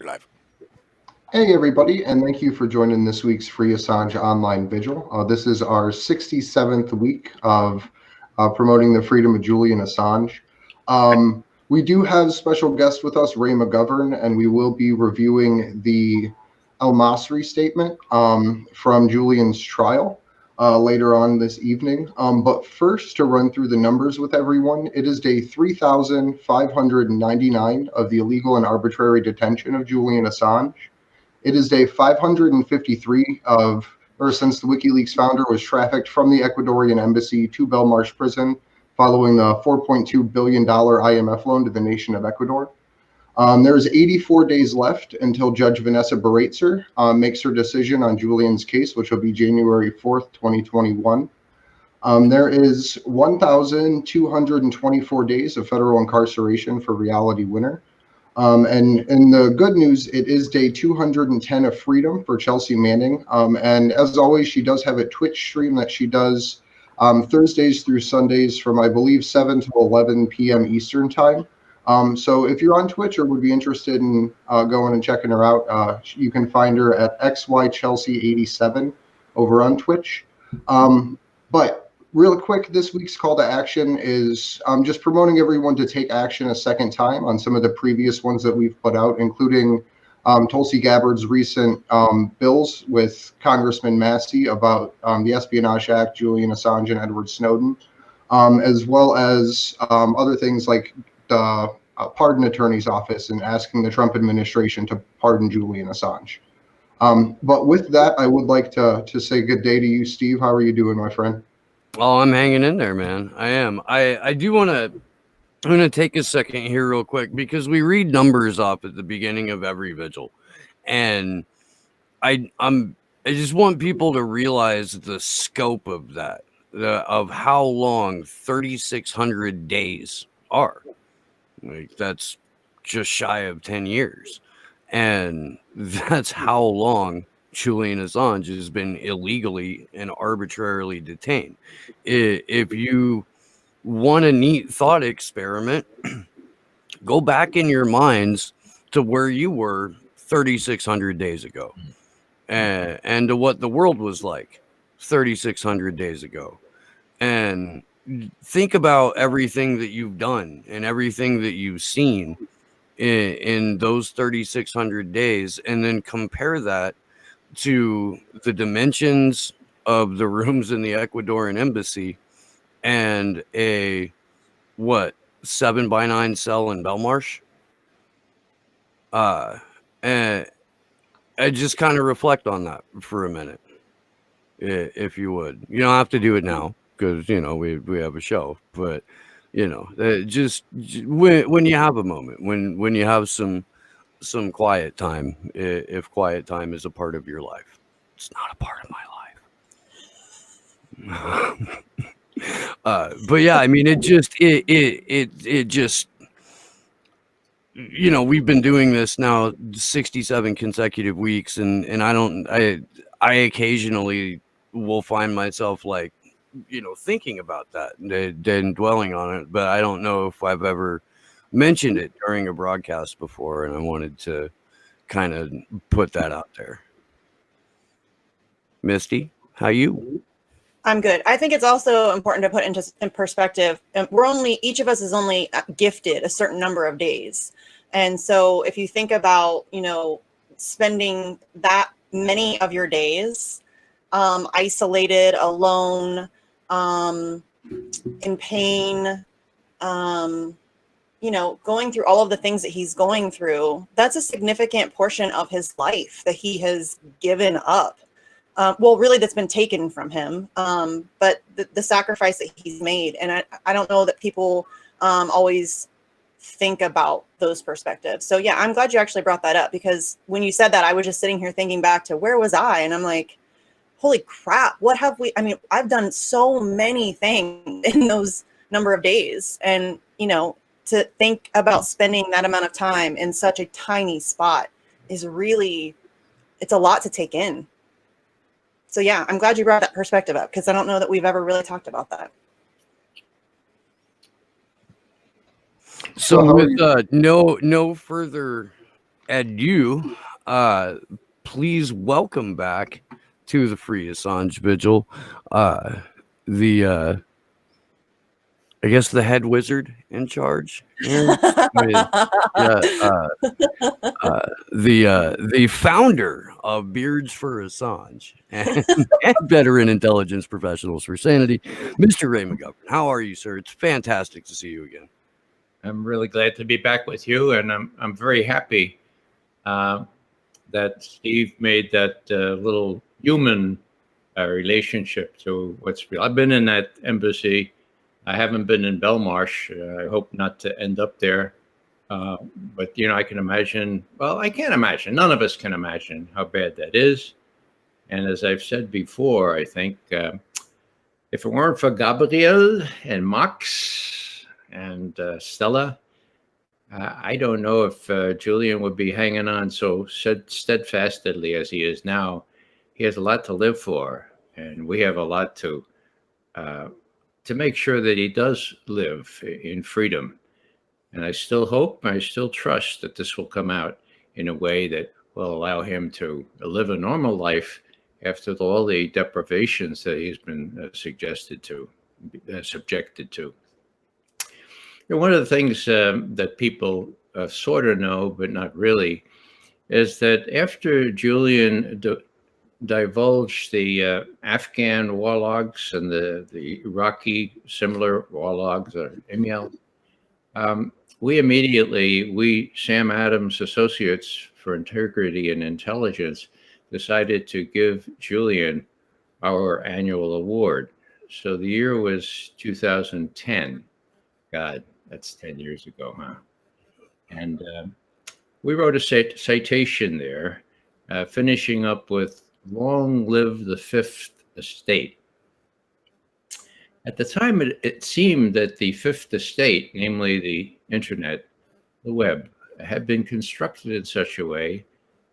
live. Hey everybody, and thank you for joining this week's Free Assange Online Vigil. This is our 67th week of promoting the freedom of Julian Assange. We do have special guest with us, Ray McGovern, and we will be reviewing the El Masri statement from Julian's trial later on this evening. But first, to run through the numbers with everyone, it is day 3,599 of the illegal and arbitrary detention of Julian Assange. It is day 553 since the WikiLeaks founder was trafficked from the Ecuadorian embassy to Belmarsh prison following the $4.2 billion IMF loan to the nation of Ecuador. There's 84 days left until Judge Vanessa Baratzer makes her decision on Julian's case, which will be January 4th, 2021. There is 1,224 days of federal incarceration for Reality Winner. And the good news, it is day 210 of freedom for Chelsea Manning. And as always, she does have a Twitch stream that she does Thursdays through Sundays from, I believe, 7 to 11 p.m. Eastern time. So if you're on Twitch or would be interested in going and checking her out, you can find her at XYChelsea87 over on Twitch. But real quick, this week's call to action is just promoting everyone to take action a second time on some of the previous ones that we've put out, including Tulsi Gabbard's recent bills with Congressman Massey about the Espionage Act, Julian Assange, and Edward Snowden, as well as other things like the Pardon Attorney's Office and asking the Trump administration to pardon Julian Assange. But with that, I would like to say good day to you, Steve. How are you doing, my friend? Oh, I'm hanging in there, man. I am. I do want to. I'm going to take a second here real quick because we read numbers off at the beginning of every vigil, and I just want people to realize the scope of that, of how long 3,600 days are. Like, that's just shy of 10 years, and that's how long Julian Assange has been illegally and arbitrarily detained. If you want a neat thought experiment, go back in your minds to where you were 3,600 days ago and to what the world was like 3,600 days ago. And think about everything that you've done and everything that you've seen in those 3,600 days, and then compare that to the dimensions of the rooms in the Ecuadorian embassy and a 7x9 cell in Belmarsh. And I just kind of reflect on that for a minute, if you would. You don't have to do it now because we have a show, but just when you have a moment, when you have some quiet time, if quiet time is a part of your life. It's not a part of my life. But yeah, I mean, it just we've been doing this now 67 consecutive weeks, and I occasionally will find myself like thinking about that and dwelling on it, but I don't know if I've ever mentioned it during a broadcast before, and I wanted to kind of put that out there. Misty, how you? I'm good. I think it's also important to put in perspective. Each of us is only gifted a certain number of days. And so if you think about, spending that many of your days isolated, alone, in pain, going through all of the things that he's going through, that's a significant portion of his life that he has given up. Really, that's been taken from him. But the sacrifice that he's made, and I don't know that people always think about those perspectives. So yeah, I'm glad you actually brought that up, because when you said that, I was just sitting here thinking back to where was I, and I'm like, holy crap, what have we? I mean, I've done so many things in those number of days, and to think about spending that amount of time in such a tiny spot is really, it's a lot to take in. So yeah, I'm glad you brought that perspective up, because I don't know that we've ever really talked about that. So with no further And you, please welcome back to the Free Assange Vigil, the I guess the head wizard in charge here. The founder of Beards for Assange and veteran intelligence professionals for sanity, Mr. Ray McGovern. How are you, sir? It's fantastic to see you again. I'm really glad to be back with you, and I'm very happy that Steve made that little human relationship to what's real. I've been in that embassy. I haven't been in Belmarsh. I hope not to end up there. But, I can imagine, well, I can't imagine. None of us can imagine how bad that is. And as I've said before, I think if it weren't for Gabriel and Max and Stella, I don't know if Julian would be hanging on so steadfastly as he is now. He has a lot to live for, and we have a lot to make sure that he does live in freedom. And I still hope, I still trust that this will come out in a way that will allow him to live a normal life after all the deprivations that he's been subjected to. One of the things that people sort of know, but not really, is that after Julian divulged the Afghan war logs and the Iraqi similar war logs, or email, we, Sam Adams Associates for Integrity and Intelligence, decided to give Julian our annual award. So the year was 2010. God, that's 10 years ago, huh? And we wrote a citation there, finishing up with "Long live the Fifth Estate." At the time, it seemed that the Fifth Estate, namely the internet, the web, had been constructed in such a way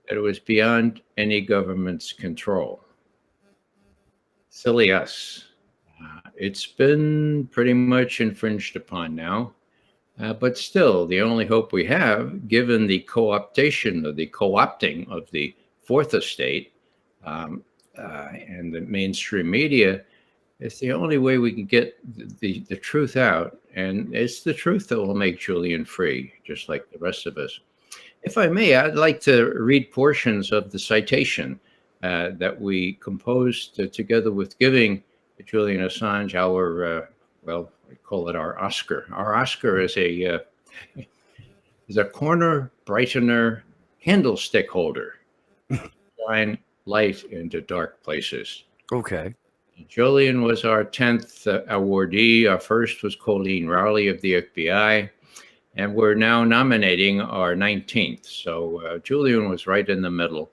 that it was beyond any government's control. Silly us. It's been pretty much infringed upon now, but still, the only hope we have, given the co-opting of the Fourth Estate and the mainstream media, it's the only way we can get the truth out, and it's the truth that will make Julian free, just like the rest of us. If I may, I'd like to read portions of the citation that we composed together with giving Julian Assange our, we call it our Oscar. Our Oscar is a corner brightener candlestick holder, shine light into dark places. Okay. Julian was our 10th awardee. Our first was Colleen Rowley of the FBI, and we're now nominating our 19th. So Julian was right in the middle.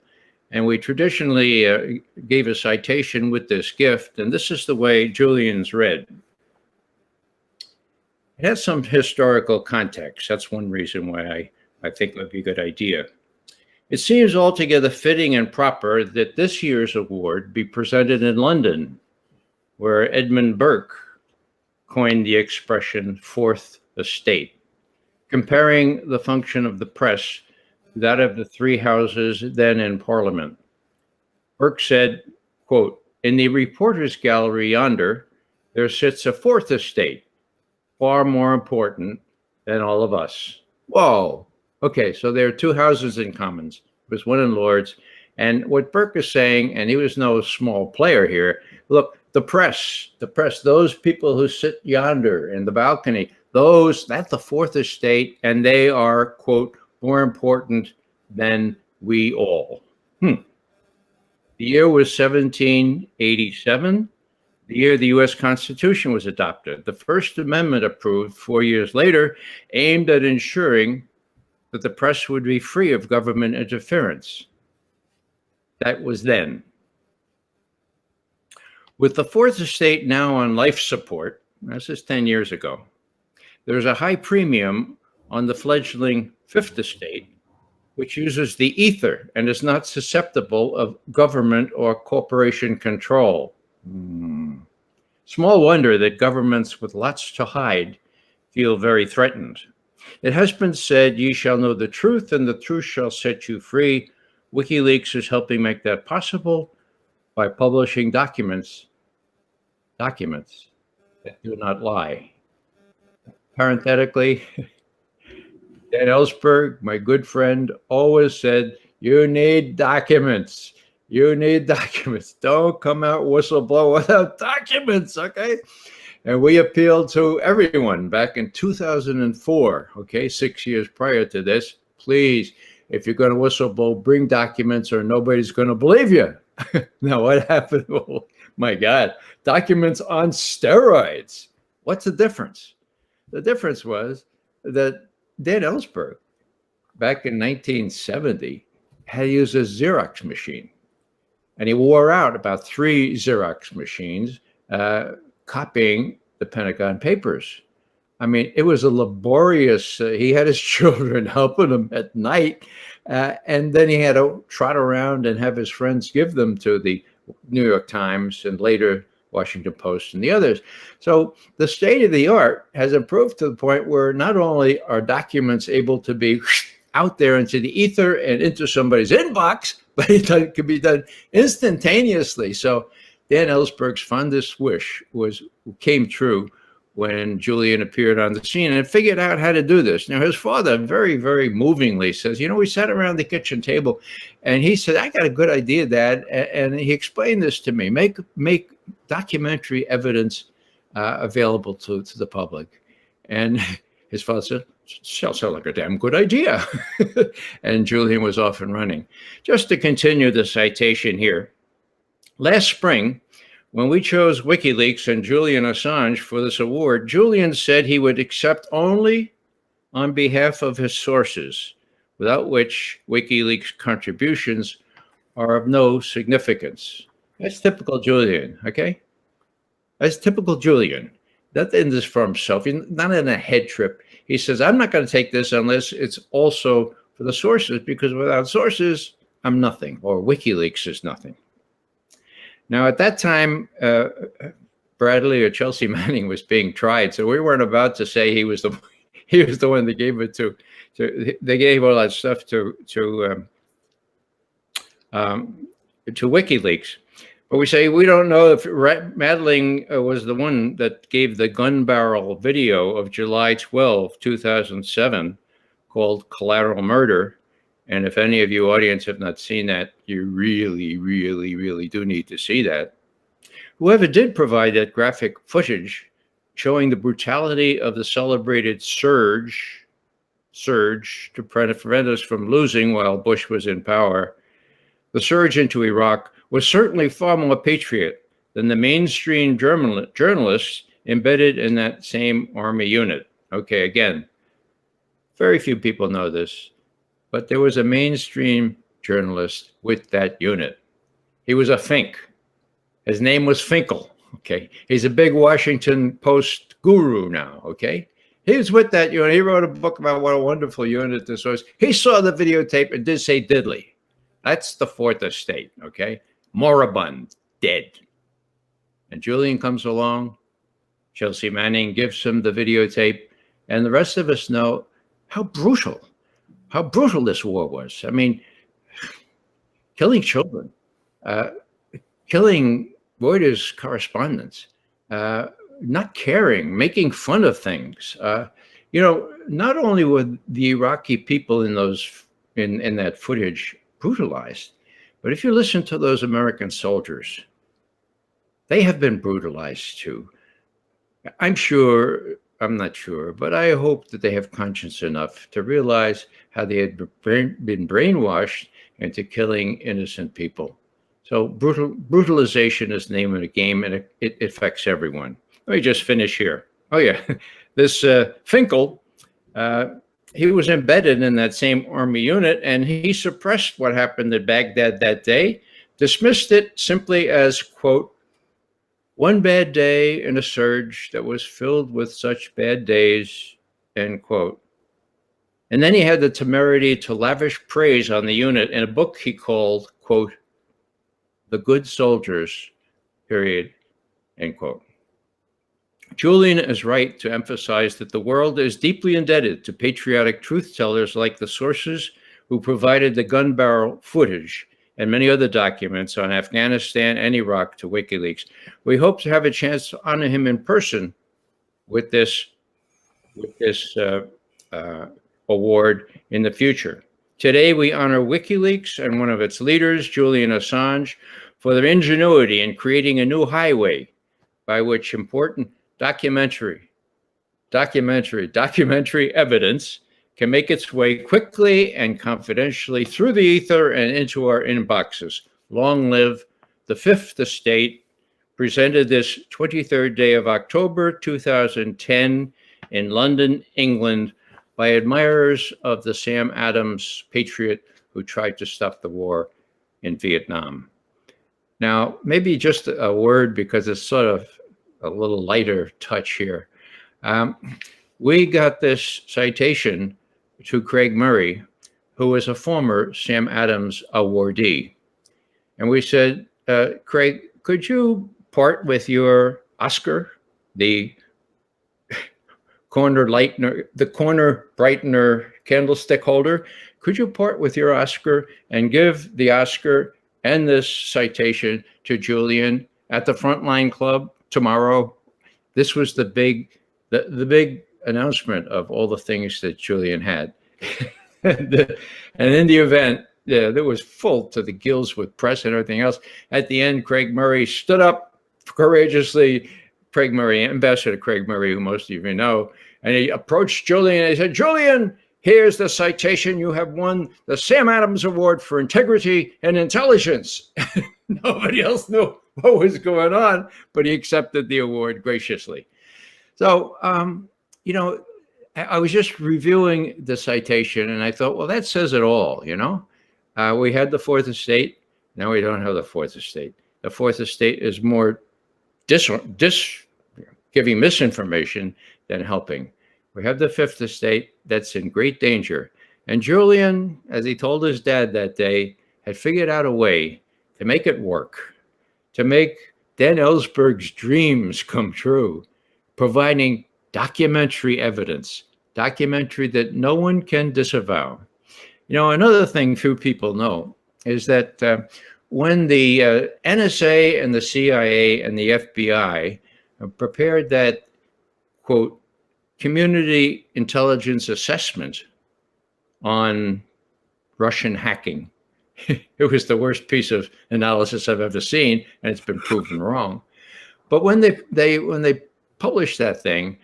And we traditionally gave a citation with this gift, and this is the way Julian's read. It has some historical context. That's one reason why I think it would be a good idea. It seems altogether fitting and proper that this year's award be presented in London, where Edmund Burke coined the expression Fourth Estate, comparing the function of the press to that of the three houses then in Parliament. Burke said, quote, "In the reporters' gallery yonder, there sits a fourth estate, far more important than all of us." Whoa. Okay, so there are two houses in Commons. There's one in Lords. And what Burke is saying, and he was no small player here, look, the press, those people who sit yonder in the balcony, that's the fourth estate, and they are, quote, more important than we all. The year was 1787, the year the U.S. Constitution was adopted. The First Amendment, approved 4 years later, aimed at ensuring that the press would be free of government interference. That was then. With the Fourth Estate now on life support, this is 10 years ago, there's a high premium on the fledgling Fifth Estate, which uses the ether and is not susceptible of government or corporation control. Small wonder that governments with lots to hide feel very threatened. It has been said, ye shall know the truth, and the truth shall set you free. WikiLeaks is helping make that possible by publishing documents that do not lie. Parenthetically, Dan Ellsberg, my good friend, always said, you need documents. You need documents. Don't come out whistleblower without documents, okay? And we appealed to everyone back in 2004, okay, 6 years prior to this. Please, if you're going to whistleblow, bring documents or nobody's going to believe you. Now, what happened? Oh, my God, documents on steroids. What's the difference? The difference was that Dan Ellsberg, back in 1970, had used a Xerox machine. And he wore out about 3 Xerox machines copying the Pentagon Papers. I mean, it was a laborious, he had his children helping him at night, and then he had to trot around and have his friends give them to the New York Times and later Washington Post and the others. So the state of the art has improved to the point where not only are documents able to be out there into the ether and into somebody's inbox, but it can be done instantaneously. So Dan Ellsberg's fondest wish came true when Julian appeared on the scene and figured out how to do this. Now, his father very, very movingly says, you know, we sat around the kitchen table and he said, I got a good idea, Dad. And he explained this to me, make documentary evidence available to the public. And his father said, sounds like a damn good idea. And Julian was off and running. Just to continue the citation here, last spring, when we chose WikiLeaks and Julian Assange for this award, Julian said he would accept only on behalf of his sources, without which WikiLeaks contributions are of no significance. That's typical Julian, okay? That's typical Julian. That isn't this for himself. He's not in a head trip. He says, I'm not going to take this unless it's also for the sources, because without sources, I'm nothing, or WikiLeaks is nothing. Now, at that time, Bradley or Chelsea Manning was being tried, so we weren't about to say he was the one that gave it to they gave all that stuff to WikiLeaks. But we say we don't know if Madling was the one that gave the gun barrel video of July 12, 2007, called Collateral Murder. And if any of you audience have not seen that, you really, really, really do need to see that. Whoever did provide that graphic footage showing the brutality of the celebrated surge to prevent us from losing while Bush was in power, the surge into Iraq was certainly far more patriot than the mainstream journalists embedded in that same army unit. Okay, again, very few people know this, but there was a mainstream journalist with that unit. He was a Fink. His name was Finkel, okay? He's a big Washington Post guru now, okay? He was with that unit. He wrote a book about what a wonderful unit this was. He saw the videotape and did say diddly. That's the fourth estate, okay? Moribund, dead. And Julian comes along. Chelsea Manning gives him the videotape. And the rest of us know how brutal this war was. I mean, killing children, killing Reuters correspondents, not caring, making fun of things. Not only were the Iraqi people in that footage brutalized, but if you listen to those American soldiers, they have been brutalized too. I'm not sure, but I hope that they have conscience enough to realize how they had been brainwashed into killing innocent people. So brutalization is the name of the game, and it affects everyone. Let me just finish here. Oh yeah, this Finkel, he was embedded in that same army unit, and he suppressed what happened at Baghdad that day, dismissed it simply as, quote, one bad day in a surge that was filled with such bad days, end quote. And then he had the temerity to lavish praise on the unit in a book he called, quote, The Good Soldiers, period, end quote. Julian is right to emphasize that the world is deeply indebted to patriotic truth-tellers like the sources who provided the gun barrel footage and many other documents on Afghanistan and Iraq to WikiLeaks. We hope to have a chance to honor him in person with this award in the future. Today, we honor WikiLeaks and one of its leaders, Julian Assange, for their ingenuity in creating a new highway by which important documentary evidence can make its way quickly and confidentially through the ether and into our inboxes. Long live the Fifth Estate, presented this 23rd day of October 2010 in London, England, by admirers of the Sam Adams patriot who tried to stop the war in Vietnam. Now, maybe just a word, because it's sort of a little lighter touch here. We got this citation to Craig Murray, who was a former Sam Adams awardee. And we said, Craig, could you part with your Oscar, the corner brightener candlestick holder? Could you part with your Oscar and give the Oscar and this citation to Julian at the Frontline Club tomorrow? This was the big announcement of all the things that Julian had. And in the event, there was full to the gills with press and everything else. At the end, Craig Murray stood up courageously. Ambassador Craig Murray, who most of you know, and he approached Julian and he said, Julian, here's the citation. You have won the Sam Adams Award for Integrity and Intelligence. Nobody else knew what was going on, but he accepted the award graciously. So, I was just reviewing the citation and I thought, well, that says it all, We had the Fourth Estate. Now we don't have the Fourth Estate. The Fourth Estate is more giving misinformation than helping. We have the Fifth Estate that's in great danger. And Julian, as he told his dad that day, had figured out a way to make it work, to make Dan Ellsberg's dreams come true, providing documentary evidence, documentary that no one can disavow. Another thing few people know is that when the NSA and the CIA and the FBI prepared that, quote, community intelligence assessment on Russian hacking, it was the worst piece of analysis I've ever seen, and it's been proven wrong. But when they published that thing,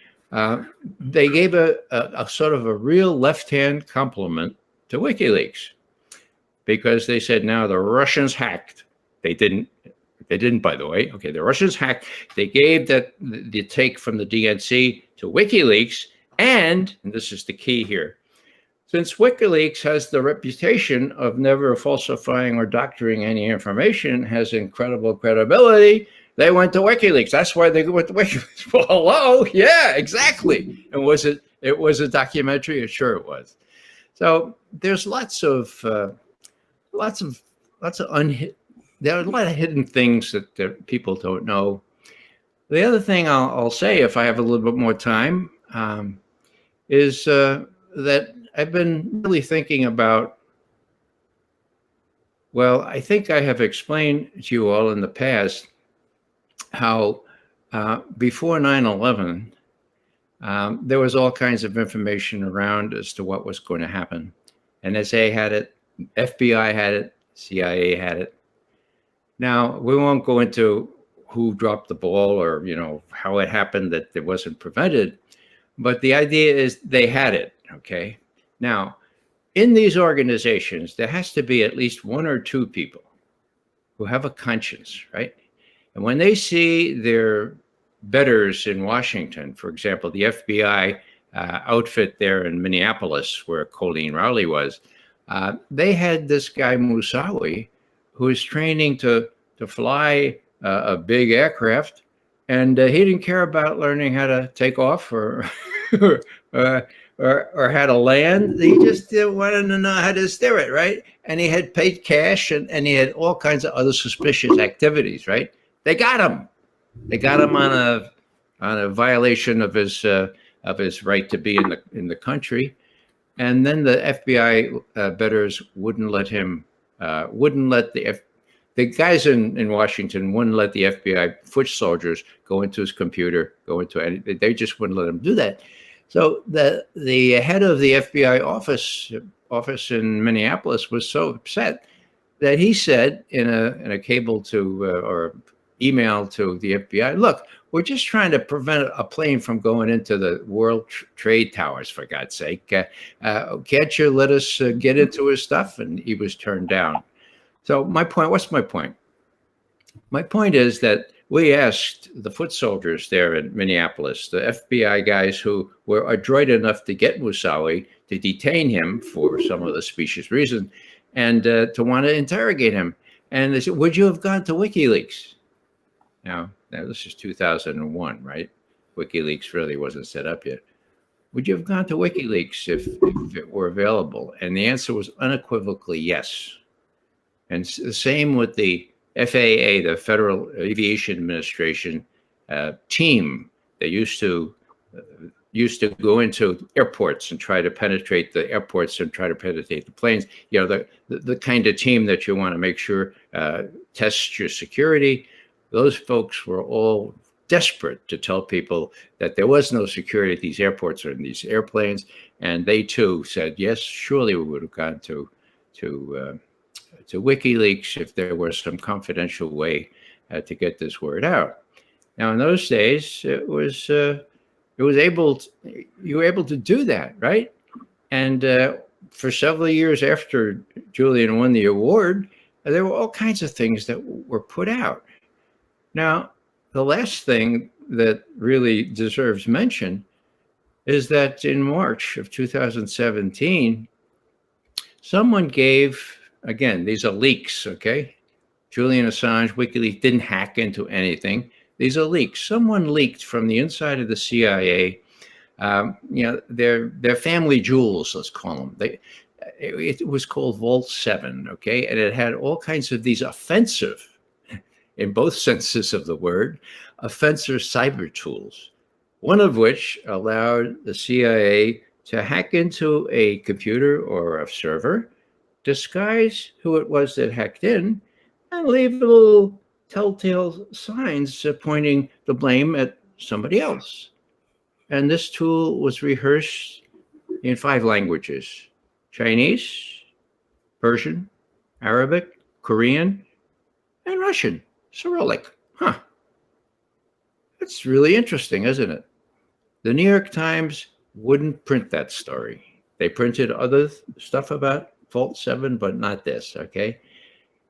they gave a sort of a real left-hand compliment to WikiLeaks, because they said, now the Russians hacked. They didn't, by the way. Okay, the Russians hacked. They gave the take from the DNC to WikiLeaks, and this is the key here, since WikiLeaks has the reputation of never falsifying or doctoring any information, has incredible credibility, they went to WikiLeaks. That's why they went to WikiLeaks. Well, hello, yeah, exactly. And it was a documentary? Sure it was. So there's there are a lot of hidden things that people don't know. The other thing I'll say, if I have a little bit more time, is that I've been really thinking about, well, I think I have explained to you all in the past how before 9/11, there was all kinds of information around as to what was going to happen. NSA had it, FBI had it, CIA had it. Now, we won't go into who dropped the ball or, how it happened that it wasn't prevented, but the idea is they had it, okay? Now, in these organizations, there has to be at least one or two people who have a conscience, right? And when they see their betters in Washington, for example, the FBI outfit there in Minneapolis, where Colleen Rowley was, they had this guy Moussaoui, who was training to fly a big aircraft, and he didn't care about learning how to take off or how to land. He just wanted to know how to steer it, right? And he had paid cash, and he had all kinds of other suspicious activities, right? They got him. They got him on on a violation of his right to be in the country. And then the FBI betters wouldn't let him, wouldn't let the guys in Washington wouldn't let the FBI foot soldiers go into his computer, go into any. They just wouldn't let him do that. So the head of the FBI office in Minneapolis was so upset that he said in a cable to or email to the FBI, look, we're just trying to prevent a plane from going into the World Trade Towers, for God's sake. Can't you let us get into his stuff? And he was turned down. So my point, what's my point? My point is that we asked the foot soldiers there in Minneapolis, the FBI guys who were adroit enough to get Moussaoui, to detain him for some of the specious reason, and to want to interrogate him. And they said, would you have gone to WikiLeaks? Now this is 2001, right? WikiLeaks really wasn't set up yet. Would you have gone to WikiLeaks if it were available? And the answer was unequivocally yes. And the same with the FAA, the Federal Aviation Administration team. They used to go into airports and try to penetrate the airports and try to penetrate the planes. You know, the kind of team that you want to make sure tests your security. Those folks were all desperate to tell people that there was no security at these airports or in these airplanes, and they too said yes. Surely we would have gone to WikiLeaks if there was some confidential way to get this word out. Now, in those days, you were able to do that, right? And for several years after Julian won the award, there were all kinds of things that were put out. Now, the last thing that really deserves mention is that in March of 2017, someone gave, again, these are leaks, okay? Julian Assange, WikiLeaks didn't hack into anything. These are leaks. Someone leaked from the inside of the CIA, their family jewels, let's call them. It was called Vault 7, okay? And it had all kinds of these offensive, in both senses of the word, offensive cyber tools, one of which allowed the CIA to hack into a computer or a server, disguise who it was that hacked in, and leave little telltale signs pointing the blame at somebody else. And this tool was rehearsed in 5 languages: Chinese, Persian, Arabic, Korean, and Russian, Cyrillic. Huh. That's really interesting, isn't it? The New York Times wouldn't print that story. They printed other stuff about Vault 7, but not this, okay?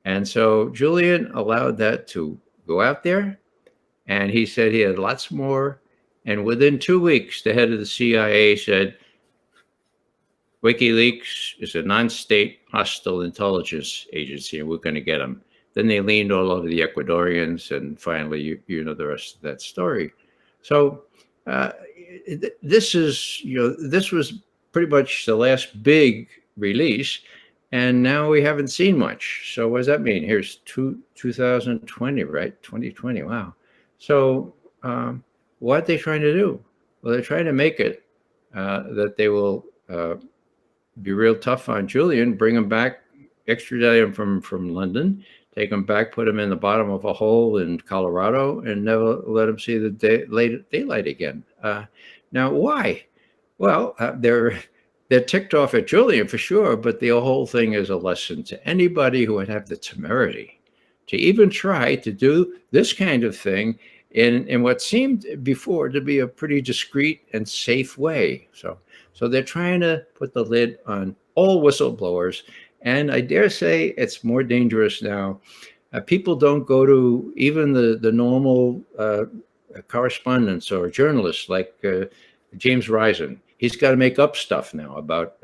And so Julian allowed that to go out there, and he said he had lots more. And within 2 weeks, the head of the CIA said, WikiLeaks is a non-state hostile intelligence agency, and we're going to get them. Then they leaned all over the Ecuadorians, and finally, you know the rest of that story. So this was pretty much the last big release, and now we haven't seen much. So what does that mean? Here's 2020, right? 2020, wow. So what are they trying to do? Well, they're trying to make it that they will be real tough on Julian, bring him back, extradite him from London, take him back, put him in the bottom of a hole in Colorado, and never let him see the daylight again. Now, why? Well, they're ticked off at Julian for sure, but the whole thing is a lesson to anybody who would have the temerity to even try to do this kind of thing in what seemed before to be a pretty discreet and safe way. So they're trying to put the lid on all whistleblowers. And I dare say it's more dangerous now. People don't go to even the normal correspondents or journalists like James Risen. He's got to make up stuff now about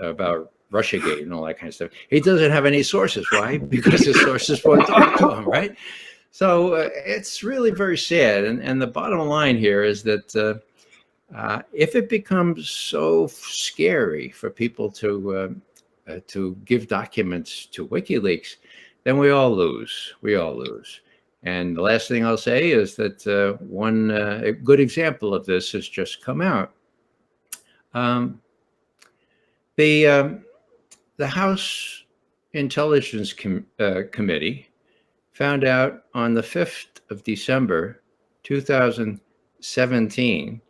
RussiaGate and all that kind of stuff. He doesn't have any sources. Why? Because his sources won't talk to him, right? So it's really very sad. And the bottom line here is that if it becomes so scary for people to give documents to WikiLeaks, then we all lose. We all lose. And the last thing I'll say is that one a good example of this has just come out. Um, the House Intelligence Committee found out on the 5th of December, 2017,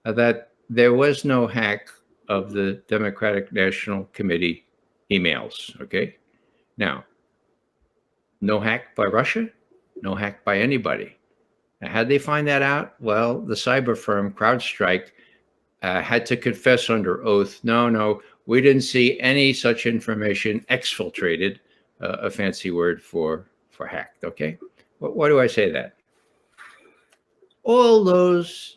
that there was no hack of the Democratic National Committee emails. Okay. Now, no hack by Russia, no hack by anybody. Now, how'd they find that out? Well, the cyber firm CrowdStrike had to confess under oath, no, we didn't see any such information exfiltrated, a fancy word for hacked. Okay. Why do I say that? All those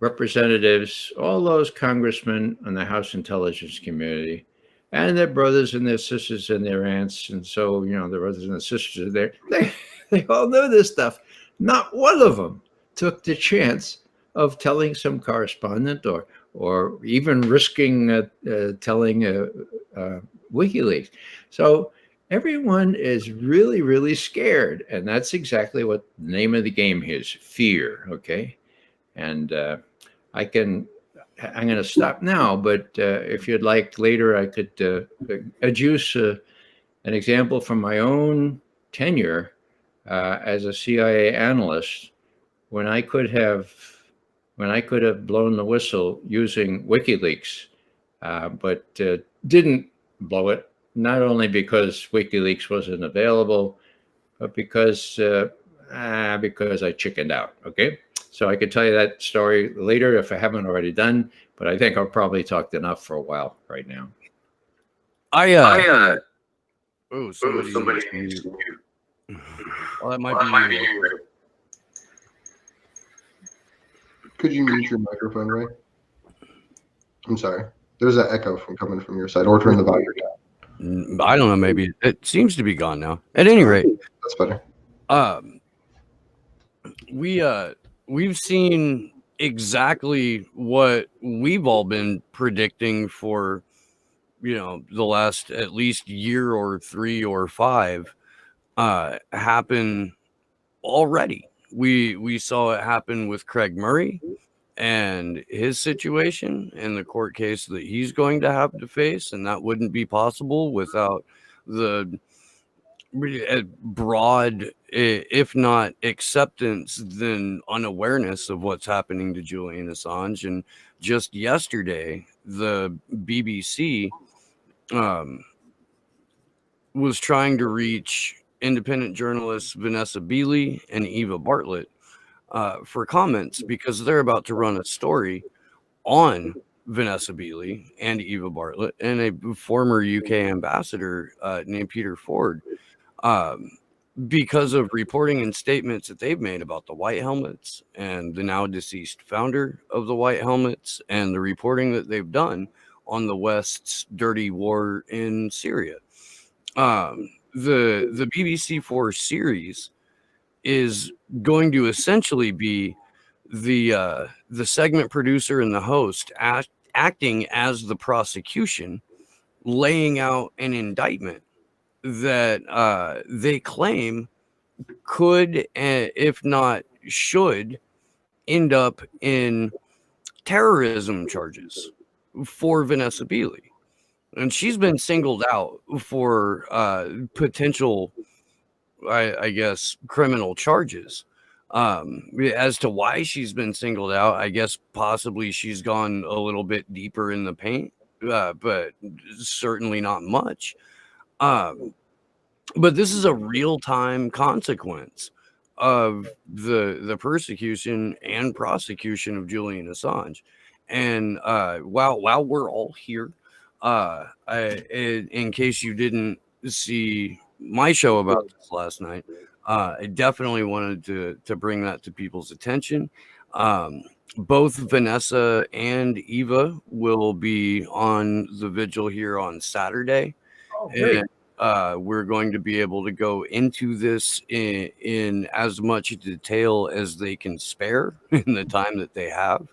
representatives, all those congressmen on the House Intelligence Committee, and their brothers and their sisters and their aunts, and so, their brothers and their sisters are there. They all know this stuff. Not one of them took the chance of telling some correspondent or even risking telling WikiLeaks. So everyone is really, really scared, and that's exactly what the name of the game is: fear. Okay, and I'm going to stop now, but if you'd like later, I could adduce an example from my own tenure as a CIA analyst, when I could have blown the whistle using WikiLeaks, but didn't blow it, not only because WikiLeaks wasn't available, but because I chickened out. Okay. So I could tell you that story later if I haven't already done, but I think I've probably talked enough for a while right now. Oh, somebody needs to mute. Well, that might be you. Could you mute your microphone, Ray? I'm sorry. There's an echo coming from your side, or turn the volume down. I don't know. Maybe it seems to be gone now. At any rate, that's better. We've seen exactly what we've all been predicting for, the last at least year or 3 or 5 happen already. We saw it happen with Craig Murray and his situation and the court case that he's going to have to face, and that wouldn't be possible without the broad, if not acceptance, then unawareness of what's happening to Julian Assange. And just yesterday, the BBC was trying to reach independent journalists Vanessa Beeley and Eva Bartlett for comments, because they're about to run a story on Vanessa Beeley and Eva Bartlett and a former UK ambassador named Peter Ford, because of reporting and statements that they've made about the White Helmets and the now deceased founder of the White Helmets, and the reporting that they've done on the West's dirty war in Syria. The BBC4 series is going to essentially be the segment producer and the host acting as the prosecution, laying out an indictment that they claim could, if not should, end up in terrorism charges for Vanessa Beeley. And she's been singled out for potential, I guess, criminal charges. As to why she's been singled out, I guess possibly she's gone a little bit deeper in the paint, but certainly not much. But this is a real-time consequence of the persecution and prosecution of Julian Assange. And while we're all here, in case you didn't see my show about this last night, I definitely wanted to bring that to people's attention. Both Vanessa and Eva will be on the Vigil here on Saturday. Oh, great. And we're going to be able to go into this in as much detail as they can spare in the time that they have.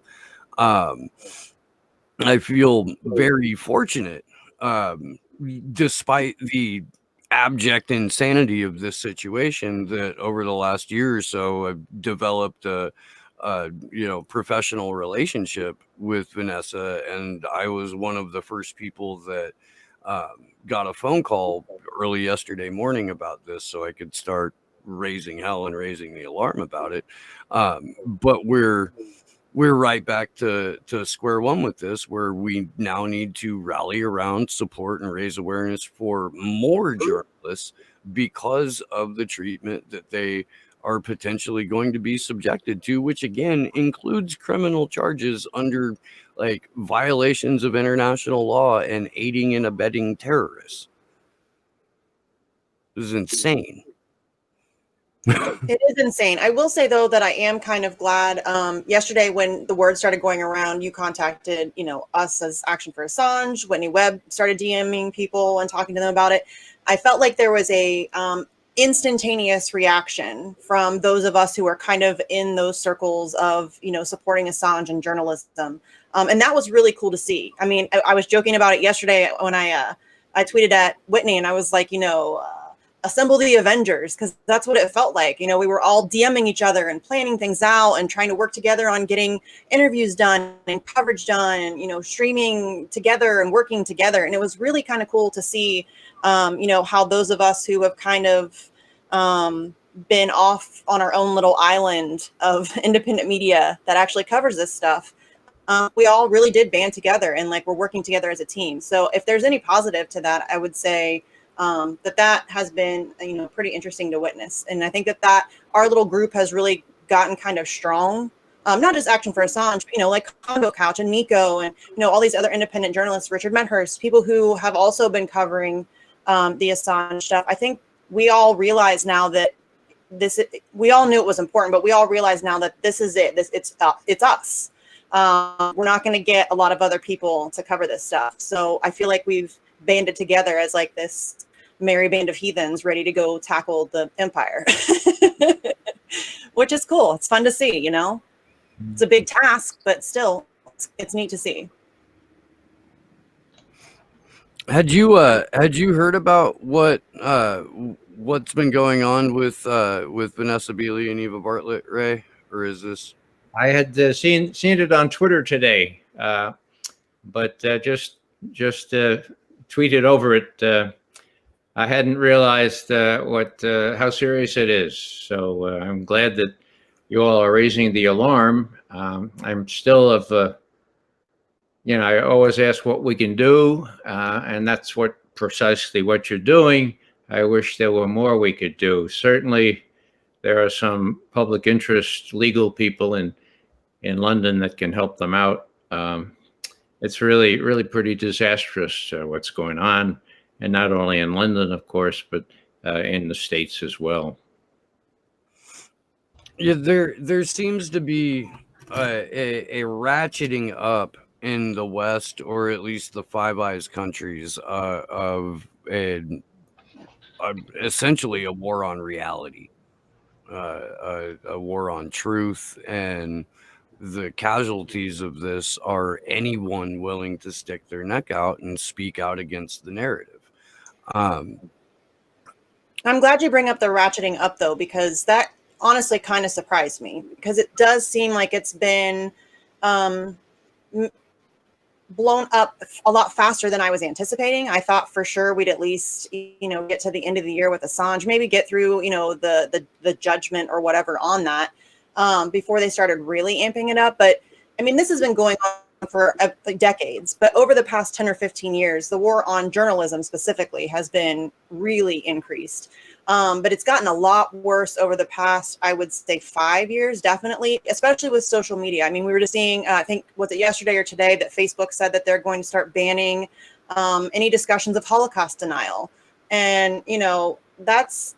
I feel very fortunate, despite the abject insanity of this situation that over the last year or so I've developed a professional relationship with Vanessa, and I was one of the first people that got a phone call early yesterday morning about this, so I could start raising hell and raising the alarm about it. But we're right back to square one with this, where we now need to rally around, support, and raise awareness for more journalists because of the treatment that they are potentially going to be subjected to, which again includes criminal charges under like violations of international law and aiding and abetting terrorists. This is insane. It is insane. I will say though that I am kind of glad. Yesterday, when the word started going around, you contacted, us as Action for Assange. Whitney Webb started DMing people and talking to them about it. I felt like there was a instantaneous reaction from those of us who are kind of in those circles of, supporting Assange and journalism, and that was really cool to see. I mean, I was joking about it yesterday when I tweeted at Whitney, and I was like, assemble the Avengers, because that's what it felt like. We were all DMing each other and planning things out and trying to work together on getting interviews done and coverage done and, streaming together and working together. And it was really kind of cool to see, how those of us who have kind of been off on our own little island of independent media that actually covers this stuff, we all really did band together and like we're working together as a team. So if there's any positive to that, I would say that has been, pretty interesting to witness. And I think that our little group has really gotten kind of strong, not just Action for Assange, but, like Congo Couch and Nico and, all these other independent journalists, Richard Medhurst, people who have also been covering the Assange stuff. I think we all realize now that we all knew it was important, but we all realize now that this is it. It's us. We're not going to get a lot of other people to cover this stuff. So I feel like we've banded together as like this merry band of heathens ready to go tackle the empire, which is cool. It's fun to see, It's a big task, but still it's neat to see. Had you heard about what's been going on with Vanessa Beeley and Eva Bartlett, Ray? Or is this? I had seen it on Twitter today, but just tweeted over it. I hadn't realized how serious it is. So I'm glad that you all are raising the alarm. I'm still I always ask what we can do, and that's precisely what you're doing. I wish there were more we could do. Certainly, there are some public interest legal people in London that can help them out. It's really, really pretty disastrous what's going on, and not only in London, of course, but in the States as well. Yeah, there seems to be a ratcheting up in the West, or at least the Five Eyes countries, of essentially a war on reality, a war on truth, and the casualties of this are anyone willing to stick their neck out and speak out against the narrative. I'm glad you bring up the ratcheting up, though, because that honestly kind of surprised me, because it does seem like it's been blown up a lot faster than I was anticipating. I thought for sure we'd at least, get to the end of the year with Assange, maybe get through, the judgment or whatever on that before they started really amping it up. But I mean, this has been going on for decades, but over the past 10 or 15 years, the war on journalism specifically has been really increased. But it's gotten a lot worse over the past, I would say 5 years, definitely, especially with social media. I mean, we were just seeing, I think, was it yesterday or today, that Facebook said that they're going to start banning any discussions of Holocaust denial. And, that's,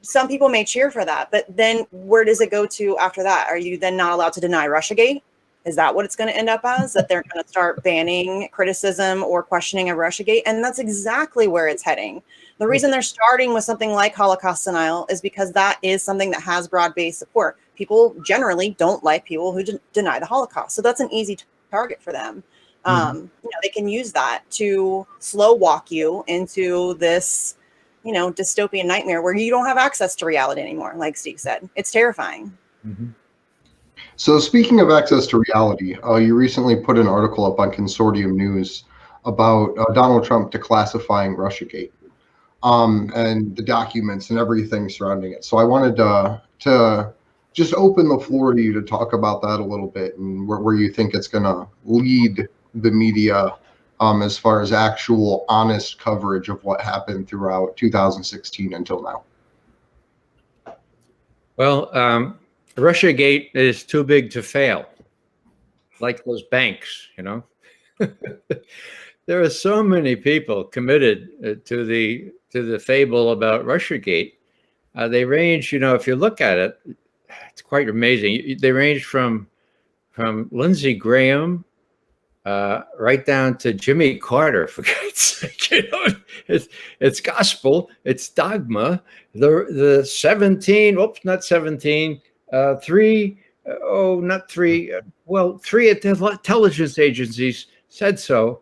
some people may cheer for that, but then where does it go to after that? Are you then not allowed to deny RussiaGate? Is that what it's going to end up as? That they're going to start banning criticism or questioning of RussiaGate? And that's exactly where it's heading. The reason they're starting with something like Holocaust denial is because that is something that has broad-based support. People generally don't like people who deny the Holocaust. So that's an easy target for them. They can use that to slow walk you into this, dystopian nightmare where you don't have access to reality anymore. Like Steve said, it's terrifying. Mm-hmm. So speaking of access to reality, you recently put an article up on Consortium News about Donald Trump declassifying RussiaGate, and the documents and everything surrounding it. So I wanted to just open the floor to you to talk about that a little bit, and where you think it's going to lead the media as far as actual honest coverage of what happened throughout 2016 until now. Well, RussiaGate is too big to fail, like those banks, There are so many people committed to the fable about RussiaGate. They range, if you look at it, it's quite amazing. They range from Lindsey Graham right down to Jimmy Carter, for God's sake. It's gospel, it's dogma. The 17, oops, not 17, three intelligence agencies said so,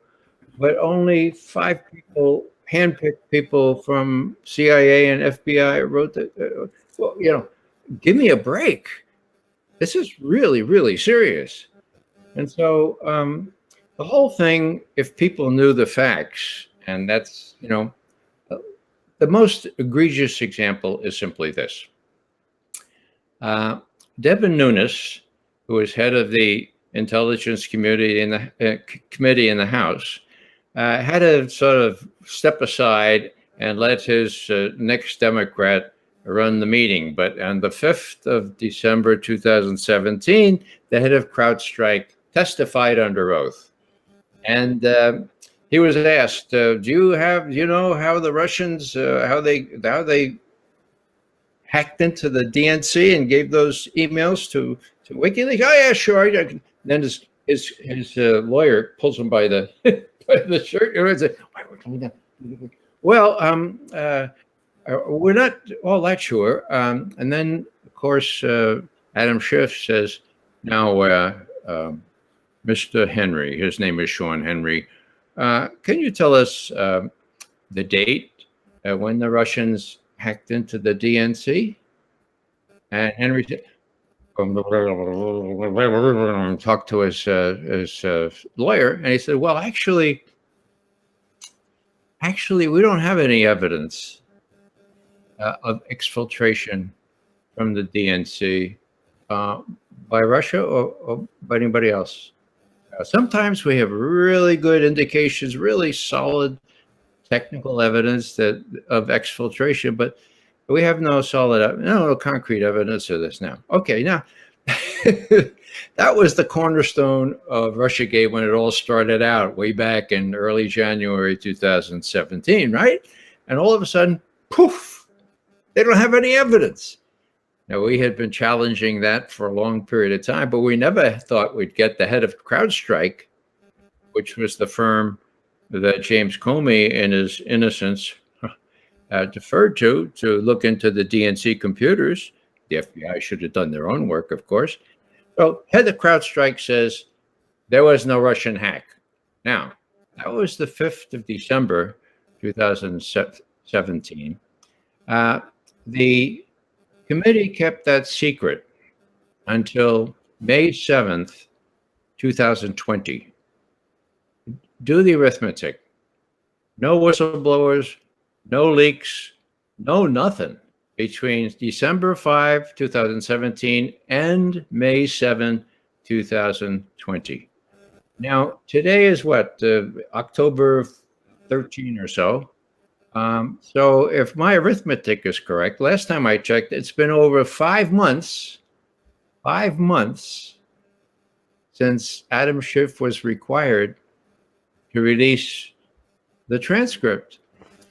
but only 5 people, handpicked people from CIA and FBI wrote that. Give me a break. This is really, really serious. And so the whole thing, if people knew the facts, and that's, the most egregious example is simply this. Devin Nunes, who is head of the Intelligence Committee in the House, had to sort of step aside and let his next Democrat run the meeting. But on the 5th of December 2017, the head of CrowdStrike testified under oath. And he was asked, do you know how the Russians, how they hacked into the DNC and gave those emails to WikiLeaks? Oh yeah, sure. Then his lawyer pulls him by the the shirt and says, well, we're not all that sure. And then, of course, Adam Schiff says, now, Mr. Henry, his name is Sean Henry, can you tell us the date when the Russians hacked into the DNC? And Henry said, talked to his lawyer, and he said, well, actually, we don't have any evidence of exfiltration from the DNC by Russia or by anybody else. Sometimes we have really good indications, really solid technical evidence of exfiltration, but we have no no concrete evidence of this now. Okay, now that was the cornerstone of RussiaGate when it all started out way back in early January 2017, right? And all of a sudden, poof, they don't have any evidence. Now, we had been challenging that for a long period of time, but we never thought we'd get the head of CrowdStrike, which was the firm that James Comey, in his innocence, deferred to look into the DNC computers. The FBI should have done their own work, of course. So, head of CrowdStrike says there was no Russian hack. Now, that was the 5th of December, 2017. The committee kept that secret until May 7th, 2020. Do the arithmetic. No whistleblowers, no leaks, no nothing between December 5, 2017 and May 7, 2020. Now, today is what, October 13 or so. So if my arithmetic is correct, last time I checked, it's been over 5 months since Adam Schiff was required to release the transcript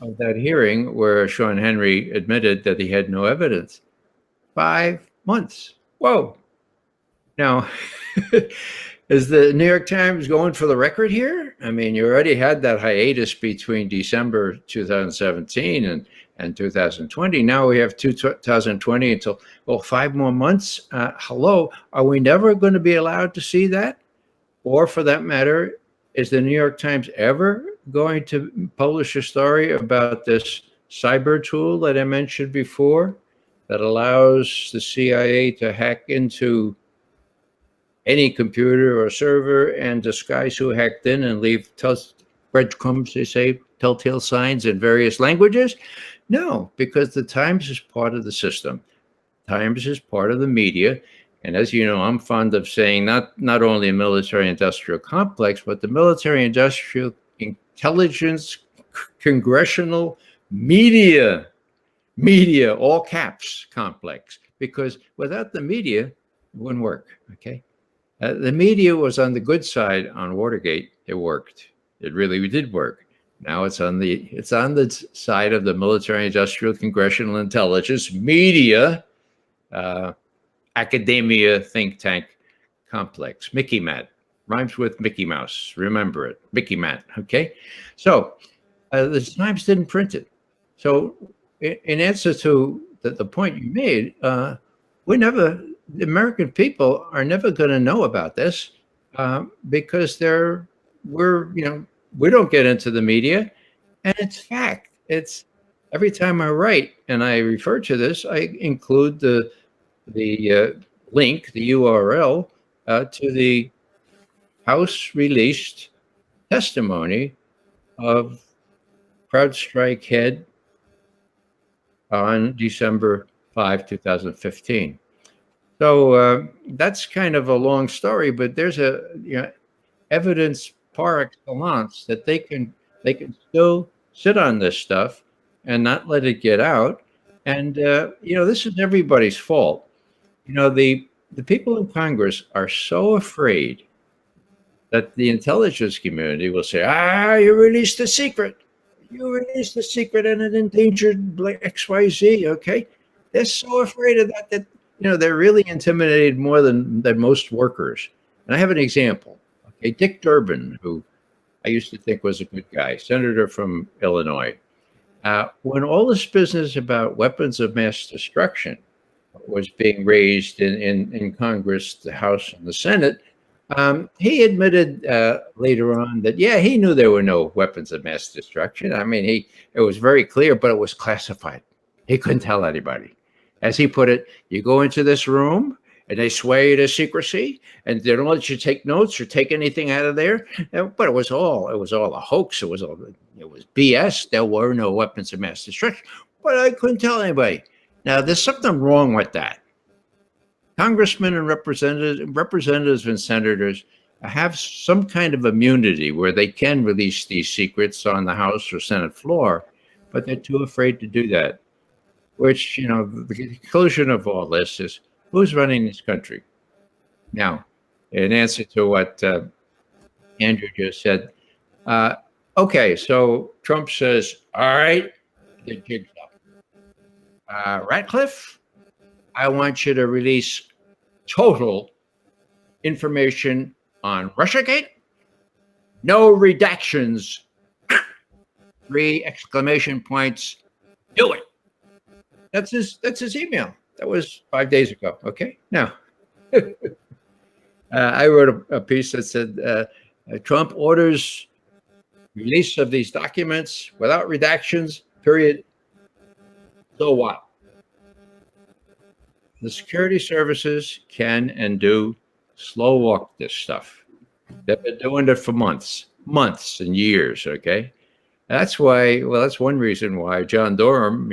of that hearing where Sean Henry admitted that he had no evidence. 5 months. Whoa. Now, is the New York Times going for the record here? I mean, you already had that hiatus between December 2017 and 2020. Now we have 2020 until, 5 more months. Hello, are we never going to be allowed to see that? Or for that matter, is the New York Times ever going to publish a story about this cyber tool that I mentioned before that allows the CIA to hack into any computer or server and disguise who hacked in and leave breadcrumbs, they say, telltale signs in various languages? No, because the Times is part of the system. Times is part of the media. And as you know, I'm fond of saying not only a military-industrial complex, but the military-industrial intelligence congressional media, all caps complex, because without the media, it wouldn't work, okay? The media was on the good side on Watergate. It worked. It really did work. Now it's on the side of the military-industrial congressional intelligence media, academia think tank complex. Mickey Mat rhymes with Mickey Mouse. Remember it, Mickey Mat. Okay, so the Times didn't print it. So in answer to the point you made, the American people are never going to know about this because we don't get into the media, and it's fact. It's every time I write and I refer to this, I include the link, the URL to the House released testimony of CrowdStrike head on December 5, 2015. So that's kind of a long story, but there's evidence par excellence that they can still sit on this stuff and not let it get out. And this is everybody's fault. The people in Congress are so afraid that the intelligence community will say, you released a secret. You released a secret and it endangered XYZ, okay? They're so afraid of that they're really intimidated more than most workers. And I have an example. Okay, Dick Durbin, who I used to think was a good guy, senator from Illinois. When all this business about weapons of mass destruction was being raised in Congress, the House, and the Senate, he admitted later on that, he knew there were no weapons of mass destruction. I mean, it was very clear, but it was classified. He couldn't tell anybody. As he put it, you go into this room and they swear you to secrecy and they don't let you take notes or take anything out of there. But it was all a hoax. It was BS. There were no weapons of mass destruction, but I couldn't tell anybody. Now, there's something wrong with that. Congressmen and representatives and senators have some kind of immunity where they can release these secrets on the House or Senate floor, but they're too afraid to do that. Which, the conclusion of all this is, who's running this country? Now, in answer to what Andrew just said, okay, so Trump says, all right, the jig's up. Ratcliffe, I want you to release total information on RussiaGate. No redactions. 3 exclamation points. Do it. That's his email. That was 5 days ago. Okay. Now, I wrote a piece that said Trump orders release of these documents without redactions. Period. So what? The security services can and do slow walk this stuff. They've been doing it for months and years. Okay. That's why, that's one reason why John Durham,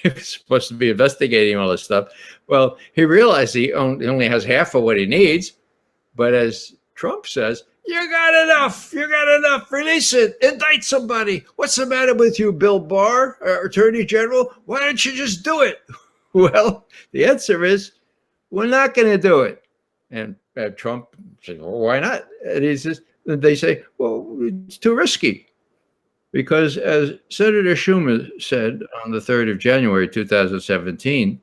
is supposed to be investigating all this stuff. Well, he realized he only has half of what he needs. But as Trump says, you got enough, release it, indict somebody. What's the matter with you, Bill Barr, Attorney General? Why don't you just do it? Well, the answer is, we're not going to do it. And Trump said, well, why not? And they say, well, it's too risky. Because as Senator Schumer said on the 3rd of January, 2017,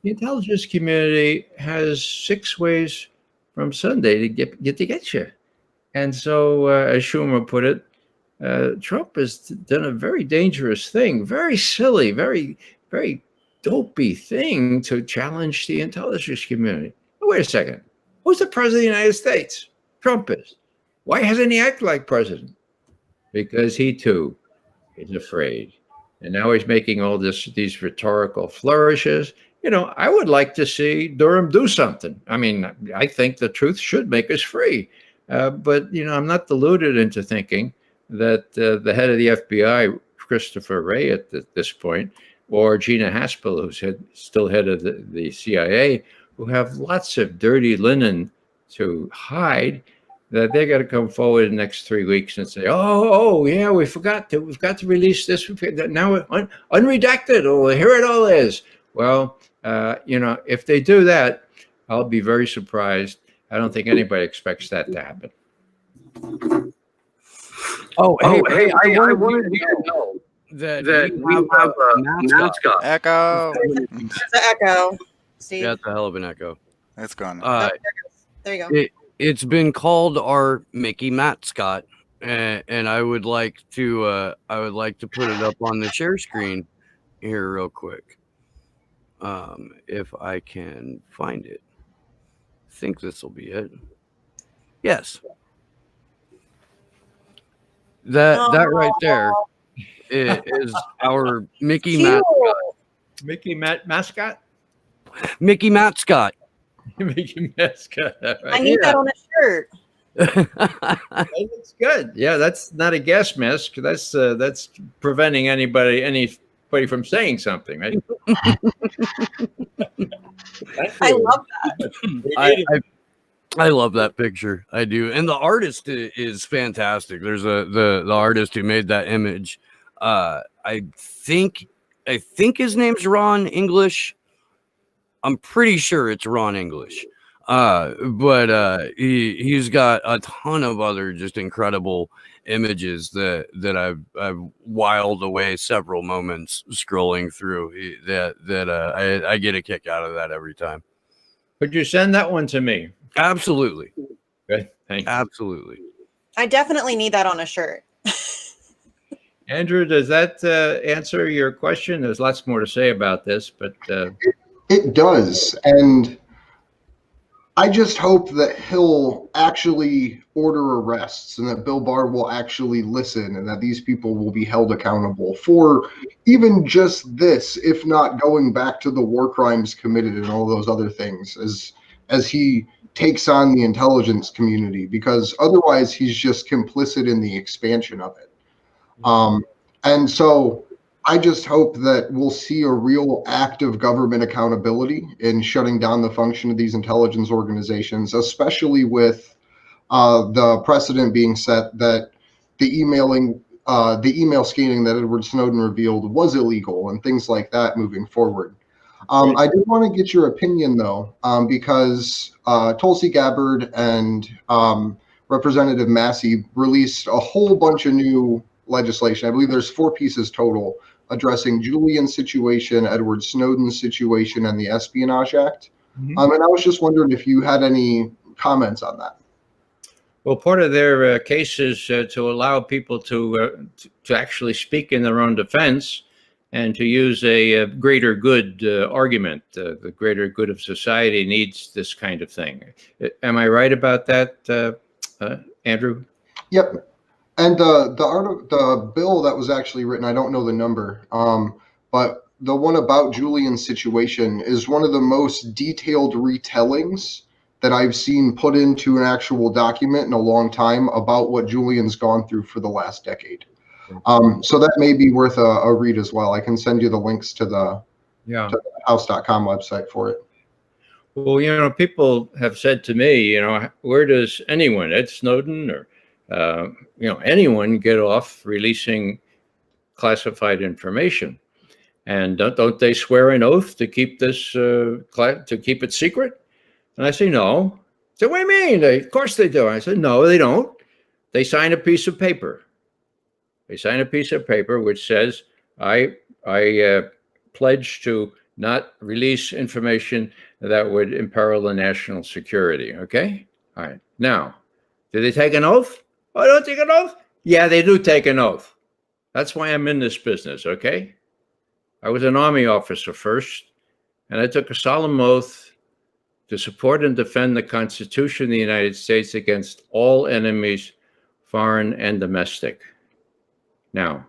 the intelligence community has 6 ways from Sunday to get you. And so, as Schumer put it, Trump has done a very dangerous thing, very silly, very, very dopey thing to challenge the intelligence community. Wait a second. Who's the president of the United States? Trump is. Why hasn't he acted like president? Because he too is afraid. and now he's making all these rhetorical flourishes. I would like to see Durham do something. I mean, I think the truth should make us free. But I'm not deluded into thinking that the head of the FBI, Christopher Wray at this point, or Gina Haspel, who's still head of the CIA, who have lots of dirty linen to hide, that they're going to come forward in the next 3 weeks and say, oh yeah, we've got to release this. Now unredacted, or here it all is. Well, if they do that, I'll be very surprised. I don't think anybody expects that to happen. Hey, I wanted you to know that we have a mascot. Echo. There's an echo. Steve. That's a hell of an echo. It's gone. There you go. It's been called our Mickey Mascot, and I would like to put it up on the share screen here real quick. If I can find it. I think this will be it. Yes. That right there is our Mickey Mascot. Mickey mascot? Mickey Mascot. Mickey mascot. Right. I need that on a shirt. That looks good. Yeah, that's not a gas mask. That's preventing anybody from saying something, right? I love that. I love that picture. I do, and the artist is fantastic. There's the artist who made that image. I think his name's Ron English. I'm pretty sure it's Ron English. But he's got a ton of other just incredible images that I've wiled away several moments scrolling through. I get a kick out of that every time. Could you send that one to me? Absolutely. Good. Thank you. Absolutely. I definitely need that on a shirt. Andrew, does that answer your question? There's lots more to say about this, but It does, and I just hope that he'll actually order arrests and that Bill Barr will actually listen and that these people will be held accountable for even just this, if not going back to the war crimes committed and all those other things as he takes on the intelligence community, because otherwise he's just complicit in the expansion of it. And so I just hope that we'll see a real act of government accountability in shutting down the function of these intelligence organizations, especially with the precedent being set that the email scanning that Edward Snowden revealed was illegal and things like that moving forward. I did want to get your opinion, though, because Tulsi Gabbard and Representative Massey released a whole bunch of new legislation. I believe there's 4 pieces total addressing Julian's situation, Edward Snowden's situation, and the Espionage Act. And I was just wondering if you had any comments on that. Well, part of their case is to allow people to actually speak in their own defense and to use a greater good argument. The greater good of society needs this kind of thing. Am I right about that, Andrew? Yep. And the bill that was actually written, I don't know the number, but the one about Julian's situation is one of the most detailed retellings that I've seen put into an actual document in a long time about what Julian's gone through for the last decade. So that may be worth a read as well. I can send you the links to the house.com website for it. Well, people have said to me, where does anyone, Ed Snowden or anyone, get off releasing classified information? And don't they swear an oath to keep this to keep it secret? And I say no. So what do you mean? Of course they do. I said no, they don't. They sign a piece of paper. They sign a piece of paper which says I pledge to not release information that would imperil the national security. Okay. All right. Now, do they take an oath? Oh, they don't take an oath? Yeah, they do take an oath. That's why I'm in this business, okay? I was an Army officer first, and I took a solemn oath to support and defend the Constitution of the United States against all enemies, foreign and domestic. Now,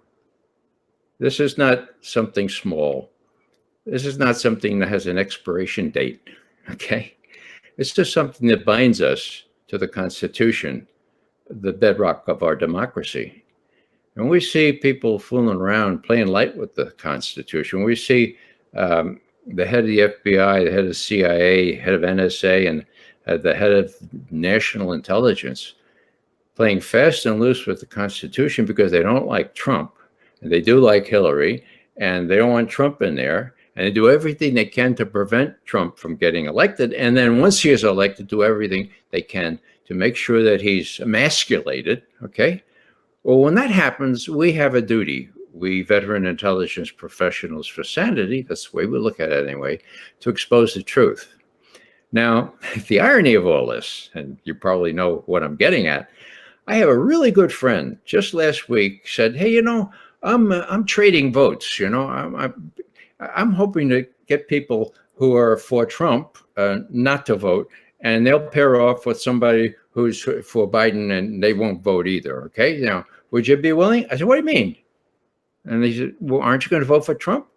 This is not something small. This is not something that has an expiration date, okay? It's just something that binds us to the Constitution, the bedrock of our democracy. And we see people fooling around, playing light with the Constitution. We see the head of the FBI, the head of the CIA, head of NSA, and the head of national intelligence playing fast and loose with the Constitution because they don't like Trump, and they do like Hillary, and they don't want Trump in there, and they do everything they can to prevent Trump from getting elected. And then once he is elected, do everything they can to make sure that he's emasculated, okay? Well, when that happens, we have a duty, we veteran intelligence professionals for sanity, that's the way we look at it anyway, to expose the truth. Now, the irony of all this, and you probably know what I'm getting at, I have a really good friend just last week said, hey, I'm trading votes, I'm hoping to get people who are for Trump not to vote, and they'll pair off with somebody who's for Biden and they won't vote either, okay? Now, would you be willing? I said, what do you mean? And they said, well, aren't you going to vote for Trump?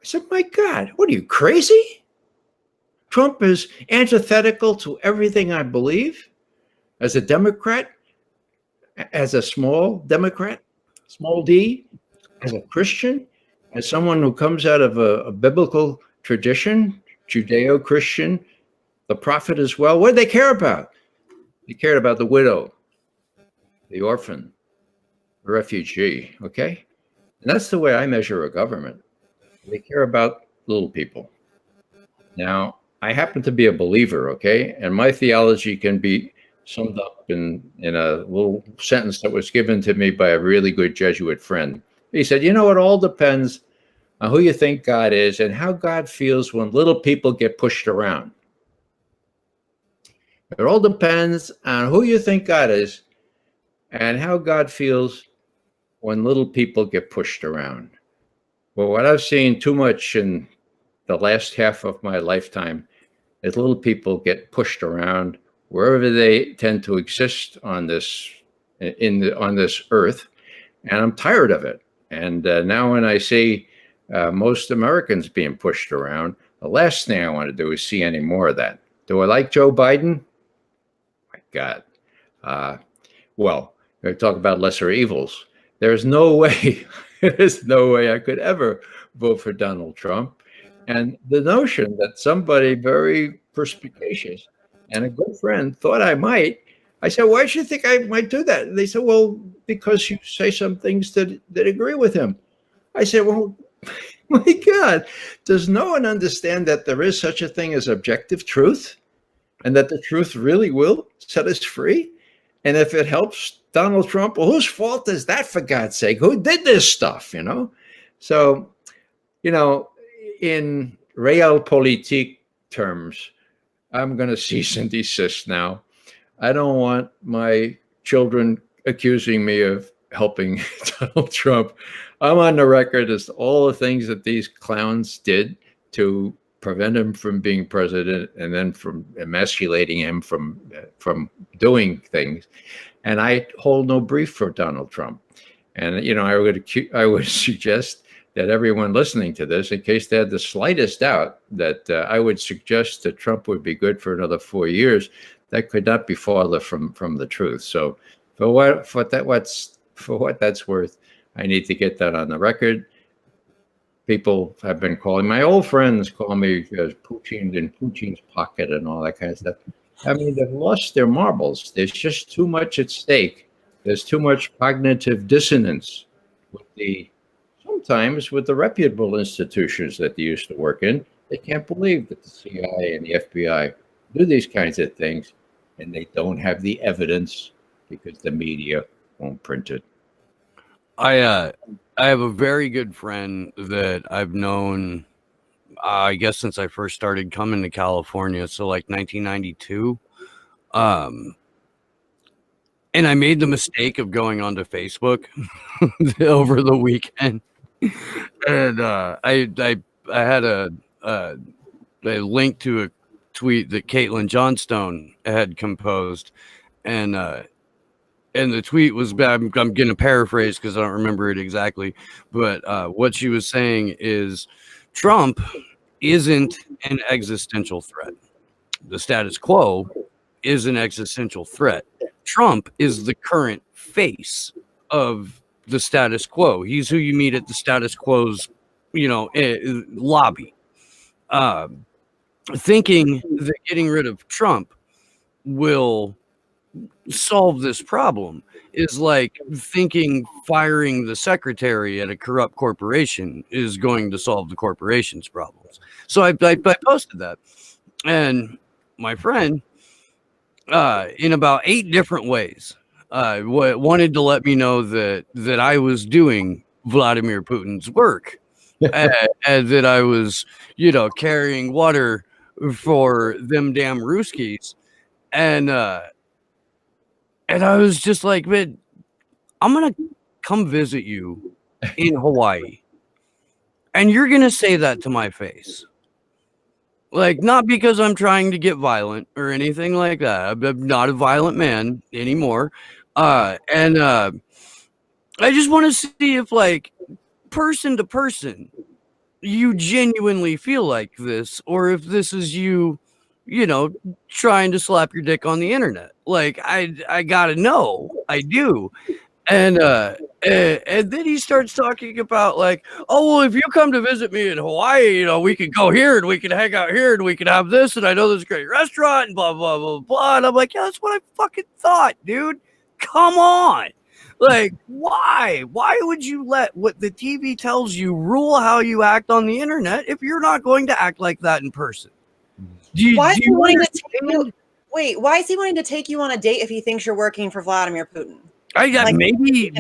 I said, my God, what are you, crazy? Trump is antithetical to everything I believe as a Democrat, as a small Democrat, small d, as a Christian, as someone who comes out of a biblical tradition, Judeo-Christian, the prophet as well. What did they care about? They cared about the widow, the orphan, the refugee, okay? And that's the way I measure a government. They care about little people. Now, I happen to be a believer, okay? And my theology can be summed up in a little sentence that was given to me by a really good Jesuit friend. He said, it all depends on who you think God is and how God feels when little people get pushed around. It all depends on who you think God is and how God feels when little people get pushed around. Well, what I've seen too much in the last half of my lifetime is little people get pushed around wherever they tend to exist on this on this earth, and I'm tired of it. And now when I see most Americans being pushed around, the last thing I want to do is see any more of that. Do I like Joe Biden? My God. Well, we talk about lesser evils. There's no way I could ever vote for Donald Trump. And the notion that somebody very perspicacious and a good friend thought I might, I said, why should you think I might do that? And they said, well, because you say some things that agree with him. I said, well, my God, does no one understand that there is such a thing as objective truth and that the truth really will set us free? And if it helps Donald Trump, well, whose fault is that, for God's sake? Who did this stuff, So, in realpolitik terms, I'm going to cease and desist now. I don't want my children accusing me of helping Donald Trump. I'm on the record as to all the things that these clowns did to prevent him from being president and then from emasculating him from doing things. And I hold no brief for Donald Trump. And, I would suggest that everyone listening to this, in case they had the slightest doubt, that I would suggest that Trump would be good for another 4 years. That could not be farther from the truth. So for what that's worth, I need to get that on the record. People have been calling, my old friends call me Putin in Putin's pocket and all that kind of stuff. I mean, they've lost their marbles. There's just too much at stake. There's too much cognitive dissonance sometimes with the reputable institutions that they used to work in. They can't believe that the CIA and the FBI do these kinds of things, and they don't have the evidence because the media won't print it. I have a very good friend that I've known, I guess, since I first started coming to California, so like 1992. And I made the mistake of going onto Facebook over the weekend, and I had a link to a tweet that Caitlin Johnstone had composed, and and the tweet was, I'm going to paraphrase because I don't remember it exactly, but what she was saying is Trump isn't an existential threat. The status quo is an existential threat. Trump is the current face of the status quo. He's who you meet at the status quo's, lobby. Thinking that getting rid of Trump will solve this problem is like thinking firing the secretary at a corrupt corporation is going to solve the corporation's problems. So I posted that, and my friend, in about 8 different ways, wanted to let me know that I was doing Vladimir Putin's work, and that I was, carrying water for them damn Ruskies, and I was just like, man, I'm gonna come visit you in Hawaii, and you're gonna say that to my face. Like, not because I'm trying to get violent or anything like that. I'm not a violent man anymore. And I just want to see if, like, person to person, you genuinely feel like this, or if this is you, trying to slap your dick on the internet. Like, I gotta know. I do. And then he starts talking about, like, oh, well, if you come to visit me in Hawaii, we could go here and we could hang out here and we could have this, and I know there's a great restaurant and blah, blah, blah, blah. And I'm like, yeah, that's what I fucking thought, dude. Come on. Like, why? Why would you let what the TV tells you rule how you act on the internet if you're not going to act like that in person? Why is he wanting to take you on a date if he thinks you're working for Vladimir Putin? Maybe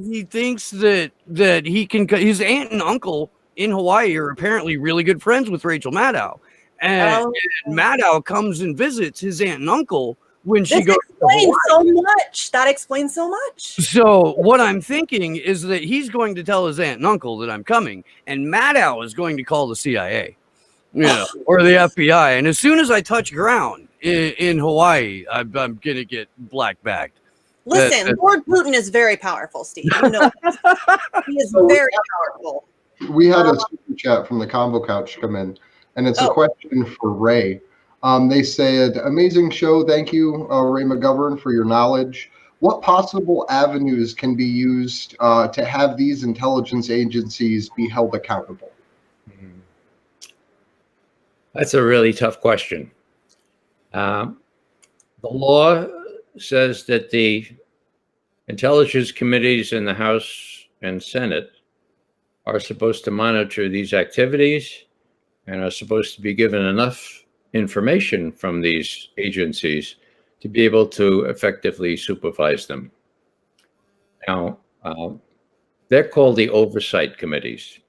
he thinks that he can. His aunt and uncle in Hawaii are apparently really good friends with Rachel Maddow, and Maddow comes and visits his aunt and uncle when she goes to Hawaii. That explains so much. So what I'm thinking is that he's going to tell his aunt and uncle that I'm coming, and Maddow is going to call the CIA, or the FBI. And as soon as I touch ground in Hawaii, I'm gonna get black bagged. Listen, Lord Putin is very powerful, Steve. He is very powerful. We had a super chat from the Combo Couch come in, and it's a question for Ray. They said, amazing show. Thank you, Ray McGovern, for your knowledge. What possible avenues can be used to have these intelligence agencies be held accountable? That's a really tough question. The law says that the intelligence committees in the House and Senate are supposed to monitor these activities and are supposed to be given enough information from these agencies to be able to effectively supervise them. Now, they're called the oversight committees.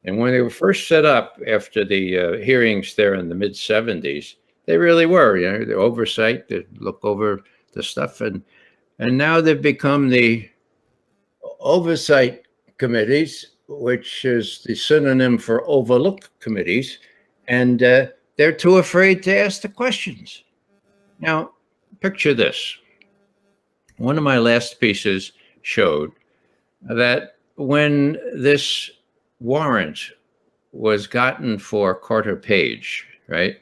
And when they were first set up after the hearings there in the mid-70s, they really were, the oversight, they look over the stuff, and now they've become the oversight committees, which is the synonym for overlook committees, and they're too afraid to ask the questions. Now, picture this. One of my last pieces showed that when this warrant was gotten for Carter Page, right?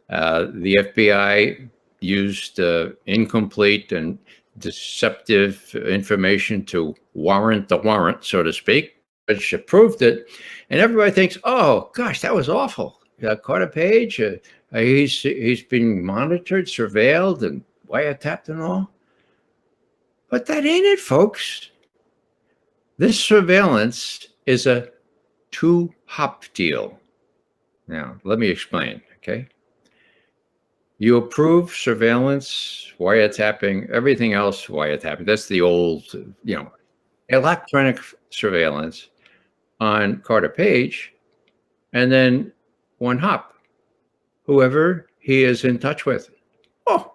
The FBI used incomplete and deceptive information to warrant the warrant, so to speak, which approved it. And everybody thinks, oh, gosh, that was awful. Carter Page, he's being monitored, surveilled, and wiretapped and all. But that ain't it, folks. This surveillance is a 2-hop deal. Now, let me explain, okay? You approve surveillance, wiretapping, everything else wiretapping. That's the old, electronic surveillance on Carter Page, and then 1 hop, whoever he is in touch with. Oh,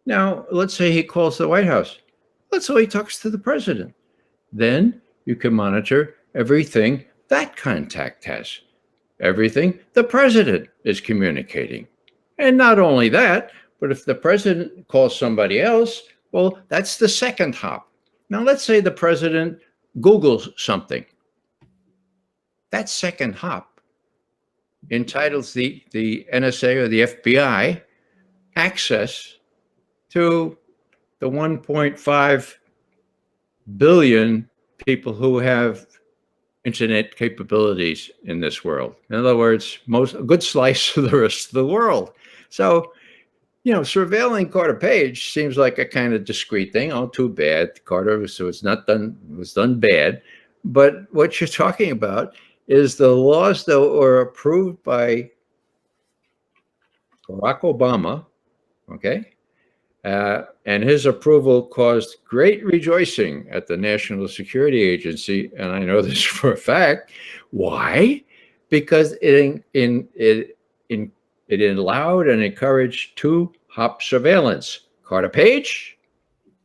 now let's say he calls the White House. Let's say he talks to the president. Then you can monitor everything that contact has, everything the president is communicating. And not only that, but if the president calls somebody else, Well, that's the second hop. Now, let's say the president Googles something. That second hop entitles the NSA or the FBI access to the 1.5 billion people who have internet capabilities in this world. In other words, a good slice of the rest of the world. So, surveilling Carter Page seems like a kind of discreet thing. Oh, too bad, Carter. So it's not done. It was done bad. But what you're talking about is the laws that were approved by Barack Obama, okay? And his approval caused great rejoicing at the National Security Agency, and I know this for a fact. Why? Because it allowed and encouraged two-hop surveillance. Carter Page,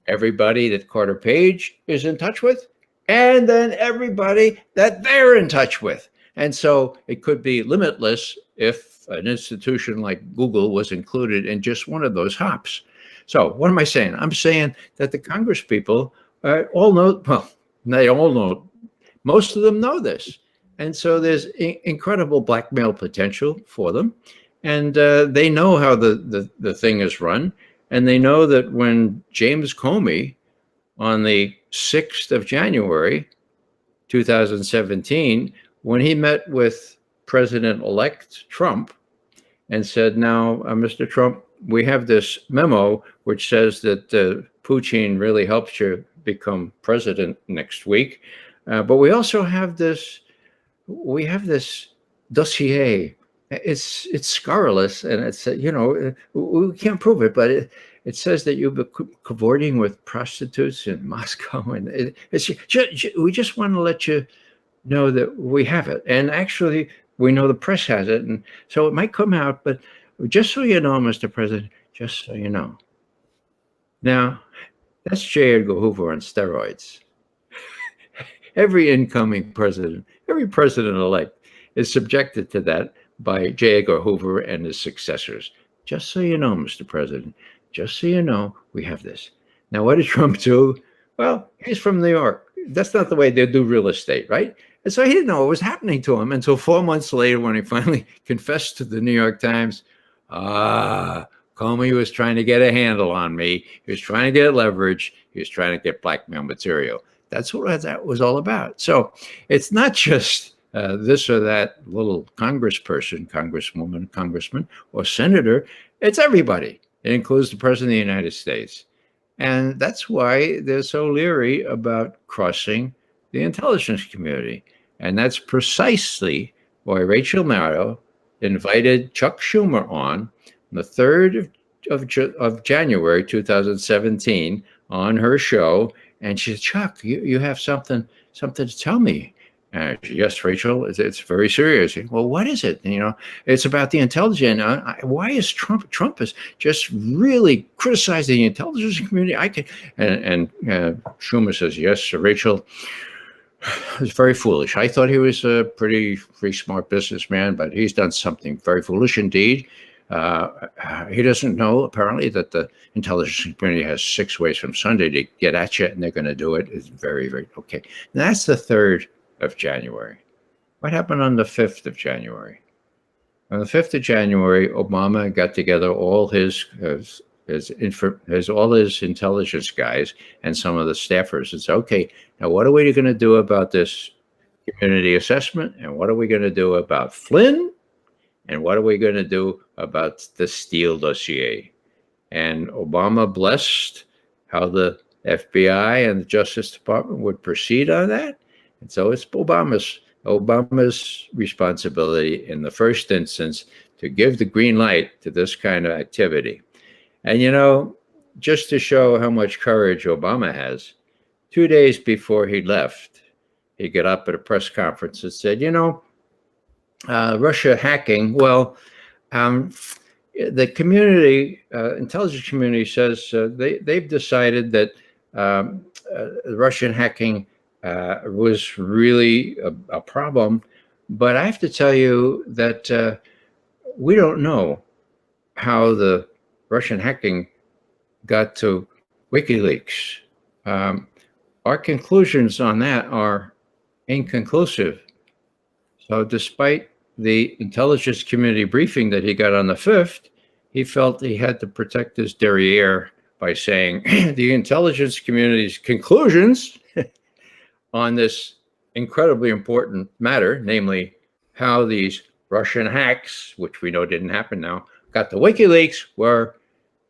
everybody that Carter Page is in touch with, and then everybody that they're in touch with. And so it could be limitless if an institution like Google was included in just one of those hops. So what am I saying? I'm saying that the Congress people all know, well, they all know, most of them know this. And so there's incredible blackmail potential for them. And they know how the thing is run. And they know that when James Comey, on the 6th of January, 2017, when he met with President-elect Trump and said, now, Mr. Trump, we have this memo which says that Putin really helped you become president next week. But we also have this, dossier. It's scurrilous, and it's, we can't prove it, but it says that you've been cavorting with prostitutes in Moscow. And we just want to let you know that we have it. And actually, we know the press has it. And so it might come out, but just so you know, Mr. President, just so you know. Now, that's J. Edgar Hoover on steroids. Every incoming president, every president-elect is subjected to that by J. Edgar Hoover and his successors. Just so you know, Mr. President, just so you know, we have this. Now, what did Trump do? Well, he's from New York. That's not the way they do real estate, right? And so he didn't know what was happening to him until 4 months later when he finally confessed to the New York Times, Comey was trying to get a handle on me. He was trying to get leverage. He was trying to get blackmail material. That's what that was all about. So it's not just this or that little congressperson, congresswoman, congressman, or senator. It's everybody. It includes the President of the United States. And that's why they're so leery about crossing the intelligence community. And that's precisely why Rachel Maddow invited Chuck Schumer on the 3rd of January 2017 on her show. And she said, Chuck, you have something to tell me. Yes, Rachel, it's very serious. Well, what is it? It's about the intelligence. Why is Trump is just really criticizing the intelligence community? And Schumer says, yes, Rachel, it's very foolish. I thought he was a pretty smart businessman, but he's done something very foolish indeed. He doesn't know, apparently, that the intelligence community has 6 ways from Sunday to get at you, and they're going to do it. It's very, very okay. Now, that's the 3rd of January. What happened on the 5th of January? On the 5th of January, Obama got together all his intelligence guys and some of the staffers and said, okay, now what are we going to do about this community assessment? And what are we going to do about Flynn? And what are we going to do about the Steele dossier? And Obama blessed how the FBI and the Justice Department would proceed on that. And so it's Obama's responsibility in the first instance to give the green light to this kind of activity. And, just to show how much courage Obama has, 2 days before he left, he got up at a press conference and said, Russia hacking, well, the community, intelligence community says they've decided that Russian hacking was really a problem. But I have to tell you that we don't know how the Russian hacking got to WikiLeaks. Our conclusions on that are inconclusive. So despite the intelligence community briefing that he got on the 5th, he felt he had to protect his derriere by saying the intelligence community's conclusions on this incredibly important matter, namely how these Russian hacks, which we know didn't happen now, got the WikiLeaks, were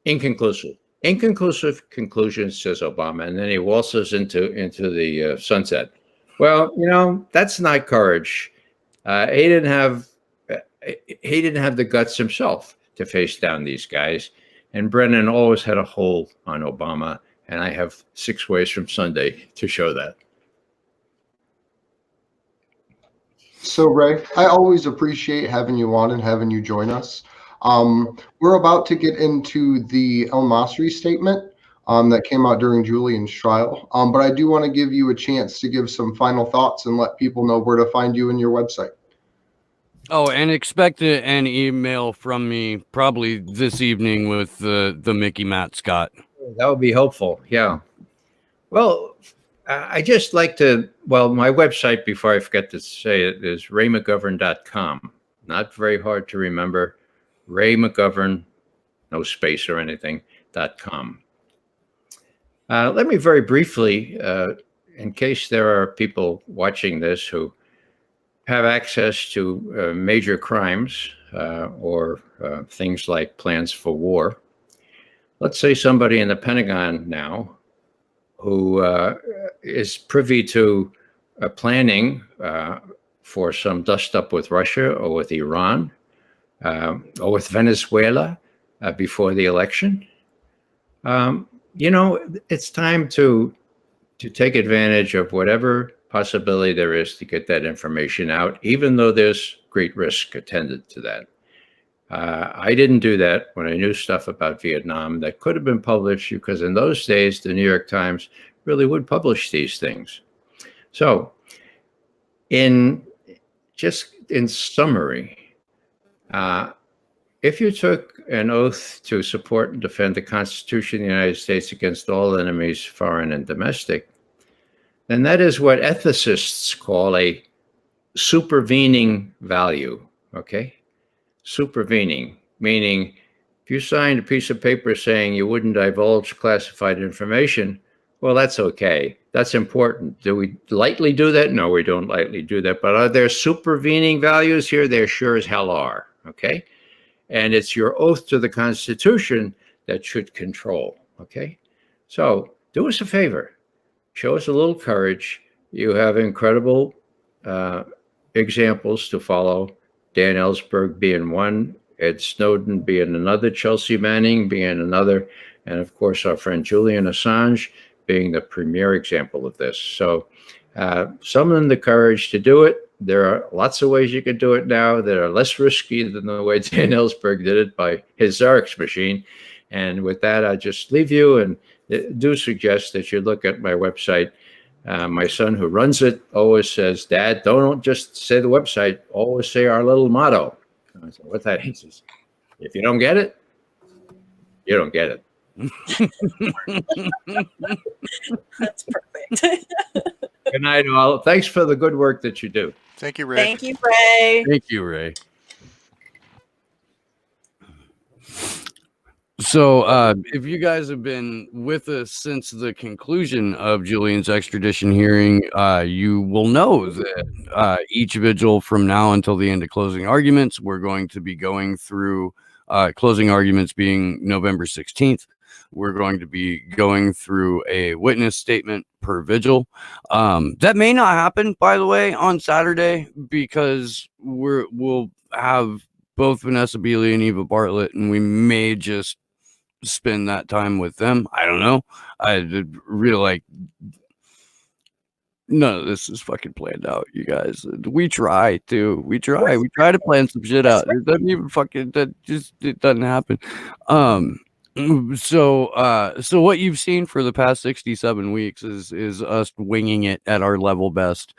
inconclusive. Inconclusive conclusions, says Obama, and then he waltzes into the sunset. Well, that's not courage. He didn't have the guts himself to face down these guys. And Brennan always had a hold on Obama, and I have 6 ways from Sunday to show that. So, Ray, I always appreciate having you on and having you join us. We're about to get into the El Masri statement that came out during Julian's trial, but I do want to give you a chance to give some final thoughts and let people know where to find you and your website. Oh, and expect an email from me probably this evening with the Mickey Matt Scott. That would be helpful. Yeah. Well, I just like to, my website, before I forget to say it, is raymcgovern.com. Not very hard to remember. Ray McGovern, no space or anything, .com. Let me very briefly, in case there are people watching this who have access to major crimes or things like plans for war. Let's say somebody in the Pentagon now who is privy to planning for some dust up with Russia or with Iran or with Venezuela before the election. It's time to take advantage of whatever possibility there is to get that information out, even though there's great risk attended to that. I didn't do that when I knew stuff about Vietnam that could have been published, because in those days, the New York Times really would publish these things. So in summary, if you took an oath to support and defend the Constitution of the United States against all enemies, foreign and domestic, then that is what ethicists call a supervening value, okay? Supervening, meaning if you signed a piece of paper saying you wouldn't divulge classified information, well, that's okay. That's important. Do we lightly do that? No, we don't lightly do that. But are there supervening values here? There sure as hell are, okay? And it's your oath to the Constitution that should control, okay? So do us a favor. Show us a little courage. You have incredible examples to follow. Dan Ellsberg being one, Ed Snowden being another, Chelsea Manning being another, and of course our friend Julian Assange being the premier example of this. So summon the courage to do it. There are lots of ways you can do it now that are less risky than the way Dan Ellsberg did it by his Xerox machine. And with that, I just leave you and do suggest that you look at my website. My son, who runs it, always says, "Dad, don't just say the website, always say our little motto." And I said, "What that is? If you don't get it, you don't get it." That's perfect. Good night, all. Thanks for the good work that you do. Thank you, Ray. Thank you, Ray. Thank you, Ray. So if you guys have been with us since the conclusion of Julian's extradition hearing, you will know that each vigil from now until the end of closing arguments, we're going to be going through closing arguments being November 16th. We're going to be going through a witness statement per vigil. That may not happen, by the way, on Saturday, because we'll have both Vanessa Beeley and Eva Bartlett, and we may just spend that time with them. I don't know. I really like, none of this is fucking planned out, you guys. We try to plan some shit out. It doesn't even fucking, it doesn't happen. So what you've seen for the past 67 weeks is us winging it at our level best,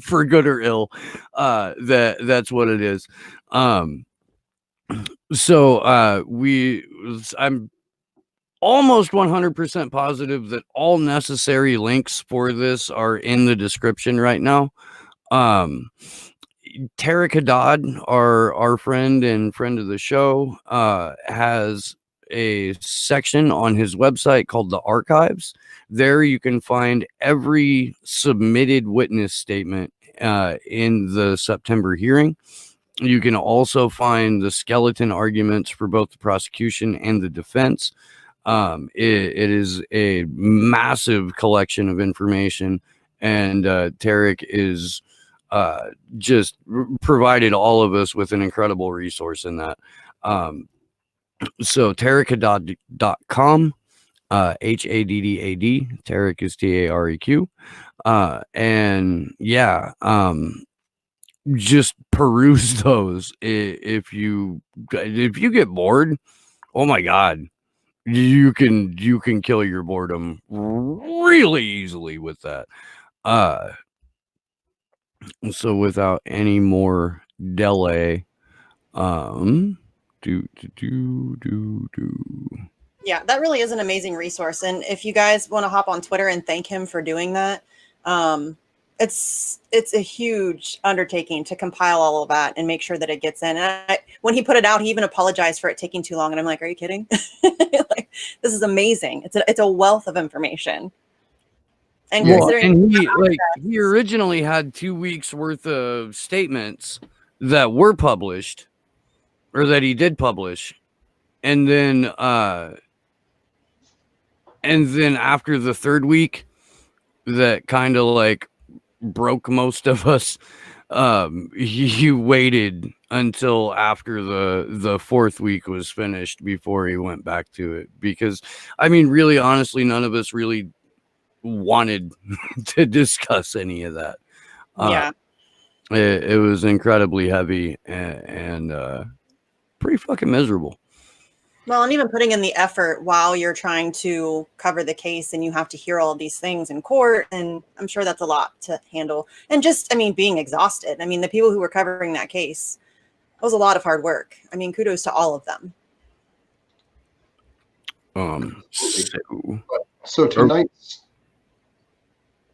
for good or ill. That's what it is. So I'm almost 100% positive that all necessary links for this are in the description right now. Tarek Haddad, our friend and friend of the show, has a section on his website called the Archives. There you can find every submitted witness statement in the September hearing. You can also find the skeleton arguments for both the prosecution and the defense. It is a massive collection of information, and Tarek is just provided all of us with an incredible resource in that. So TarekHaddad.com, HADDAD. Tarek is TAREQ. And yeah, just peruse those if you get bored. Oh my god, you can kill your boredom really easily with that. So without any more delay, Yeah, that really is an amazing resource. And if you guys want to hop on Twitter and thank him for doing that, it's a huge undertaking to compile all of that and make sure that it gets in. And when he put it out, he even apologized for it taking too long. And I'm like, are you kidding? Like, this is amazing. It's a wealth of information. And considering he originally had 2 weeks worth of statements that were published, or that he did publish, and then after the third week, that kind of like broke most of us. He waited until after the fourth week was finished before he went back to it, because I mean, really, honestly, none of us really wanted to discuss any of that. It was incredibly heavy and pretty fucking miserable. Well, and even putting in the effort while you're trying to cover the case and you have to hear all of these things in court, and I'm sure that's a lot to handle. And just, I mean, being exhausted. I mean, the people who were covering that case, it was a lot of hard work. I mean, kudos to all of them. So tonight's...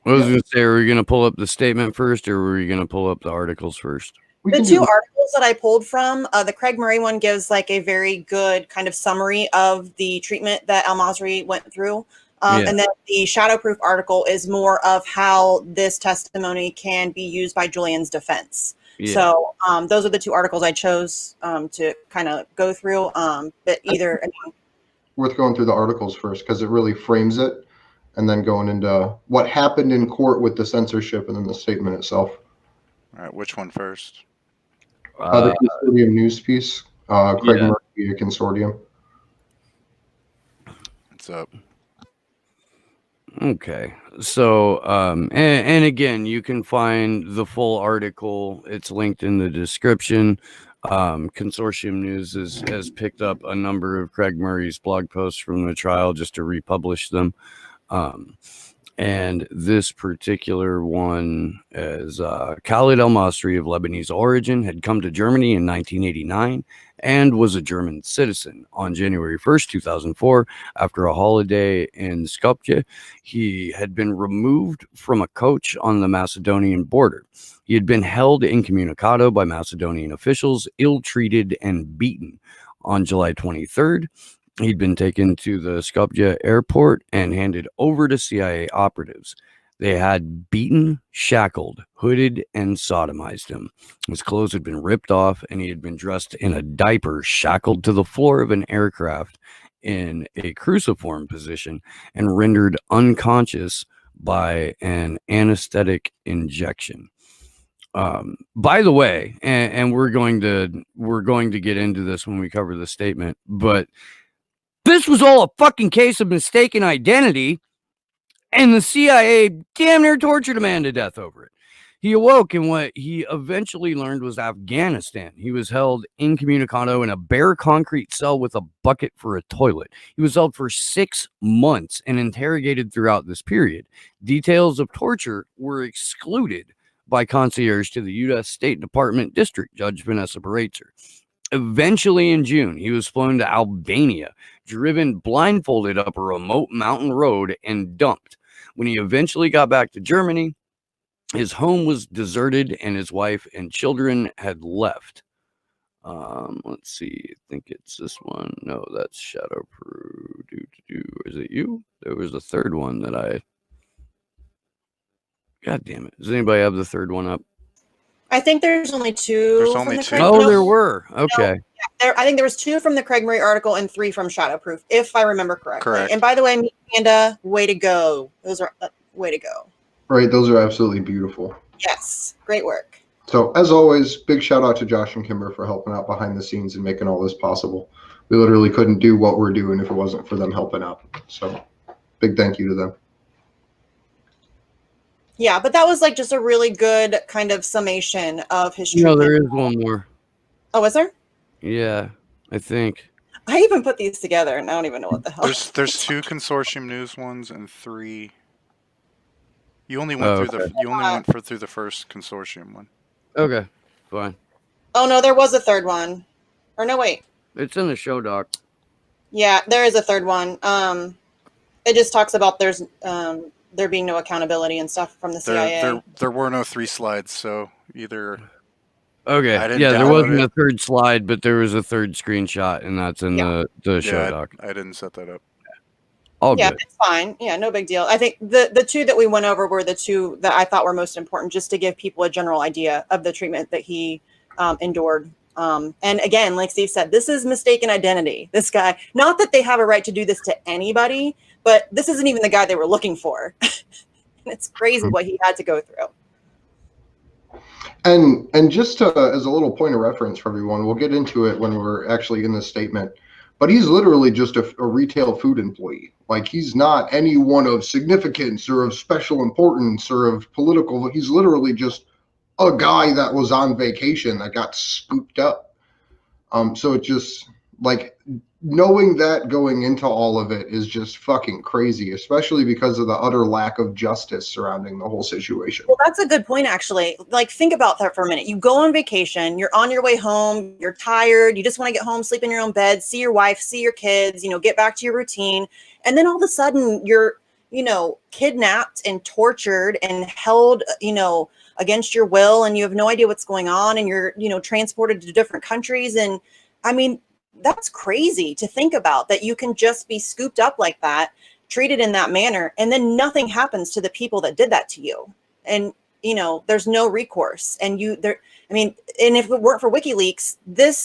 I was going to say, are we going to pull up the statement first, or were we going to pull up the articles first? The two articles that I pulled from, the Craig Murray one gives like a very good kind of summary of the treatment that Al-Masri went through. And then the Shadowproof article is more of how this testimony can be used by Julian's defense. Yeah. So those are the two articles I chose to kind of go through. But either... worth going through the articles first, because it really frames it, and then going into what happened in court with the censorship and then the statement itself. All right, which one first? The consortium news piece, Craig Murray consortium. What's up? Okay, so and again, you can find the full article. It's linked in the description. Consortium News has picked up a number of Craig Murray's blog posts from the trial just to republish them. And this particular one is Khalid Al-Masri, of Lebanese origin, had come to Germany in 1989 and was a German citizen. On January 1st, 2004, after a holiday in Skopje, he had been removed from a coach on the Macedonian border. He had been held incommunicado by Macedonian officials, ill-treated and beaten. On July 23rd, he'd been taken to the Skopje airport and handed over to CIA operatives. They had beaten, shackled, hooded, and sodomized him. His clothes had been ripped off, and he had been dressed in a diaper, shackled to the floor of an aircraft in a cruciform position, and rendered unconscious by an anesthetic injection. By the way, and we're going to get into this when we cover the statement, but this was all a fucking case of mistaken identity, and the CIA damn near tortured a man to death over it. He awoke in what he eventually learned was Afghanistan. He was held incommunicado in a bare concrete cell with a bucket for a toilet. He was held for 6 months and interrogated throughout this period. Details of torture were excluded by concierge to the U.S. State Department District Judge Vanessa Baratzer. Eventually, in June, he was flown to Albania, driven blindfolded up a remote mountain road, and dumped. When he eventually got back to Germany, his home was deserted and his wife and children had left. Let's see. I think it's this one. No, that's Shadowproof. Is it you? There was a third one that I... God damn it. Does anybody have the third one up? I think there's only two. There's from only the two. Craig- Oh, no, there were. Okay. I think there was 2 from the Craig Murray article and 3 from Shadowproof, if I remember correctly. Correct. And by the way, me and Panda, way to go. Those are way to go. Right, those are absolutely beautiful. Yes, great work. So, as always, big shout out to Josh and Kimber for helping out behind the scenes and making all this possible. We literally couldn't do what we're doing if it wasn't for them helping out. So, big thank you to them. Yeah, but that was like just a really good kind of summation of his No, treatment. there is one more. Oh, is there? Yeah, I think. I even put these together and I don't even know what the hell. There's 2 consortium news ones and 3. You only went through through the first consortium one. Okay, fine. Oh no, there was a third one. Or no, wait. It's in the show doc. Yeah, there is a third one. It just talks about there being no accountability and stuff from the CIA. There were no 3 slides, so either. Okay, I didn't yeah, there download wasn't it. a third slide, but there was a third screenshot, and that's in the show Yeah, doc. I didn't set that up. All Yeah, good. it's fine. Yeah, no big deal. I think the 2 that we went over were the 2 that I thought were most important, just to give people a general idea of the treatment that he endured. And again, like Steve said, this is mistaken identity. This guy, not that they have a right to do this to anybody, but this isn't even the guy they were looking for. It's crazy what he had to go through. And just as a little point of reference for everyone, we'll get into it when we're actually in this statement, but he's literally just a retail food employee. Like, he's not anyone of significance or of special importance or of political. He's literally just a guy that was on vacation that got scooped up. So it just, like, knowing that going into all of it is just fucking crazy, especially because of the utter lack of justice surrounding the whole situation. Well, that's a good point, actually. Like, think about that for a minute. You go on vacation, you're on your way home, you're tired, you just want to get home, sleep in your own bed, see your wife, see your kids, get back to your routine. And then all of a sudden you're, kidnapped and tortured and held, against your will, and you have no idea what's going on, and you're, transported to different countries. And I mean, that's crazy to think about, that you can just be scooped up like that, treated in that manner, and then nothing happens to the people that did that to you. And, there's no recourse. And and if it weren't for WikiLeaks,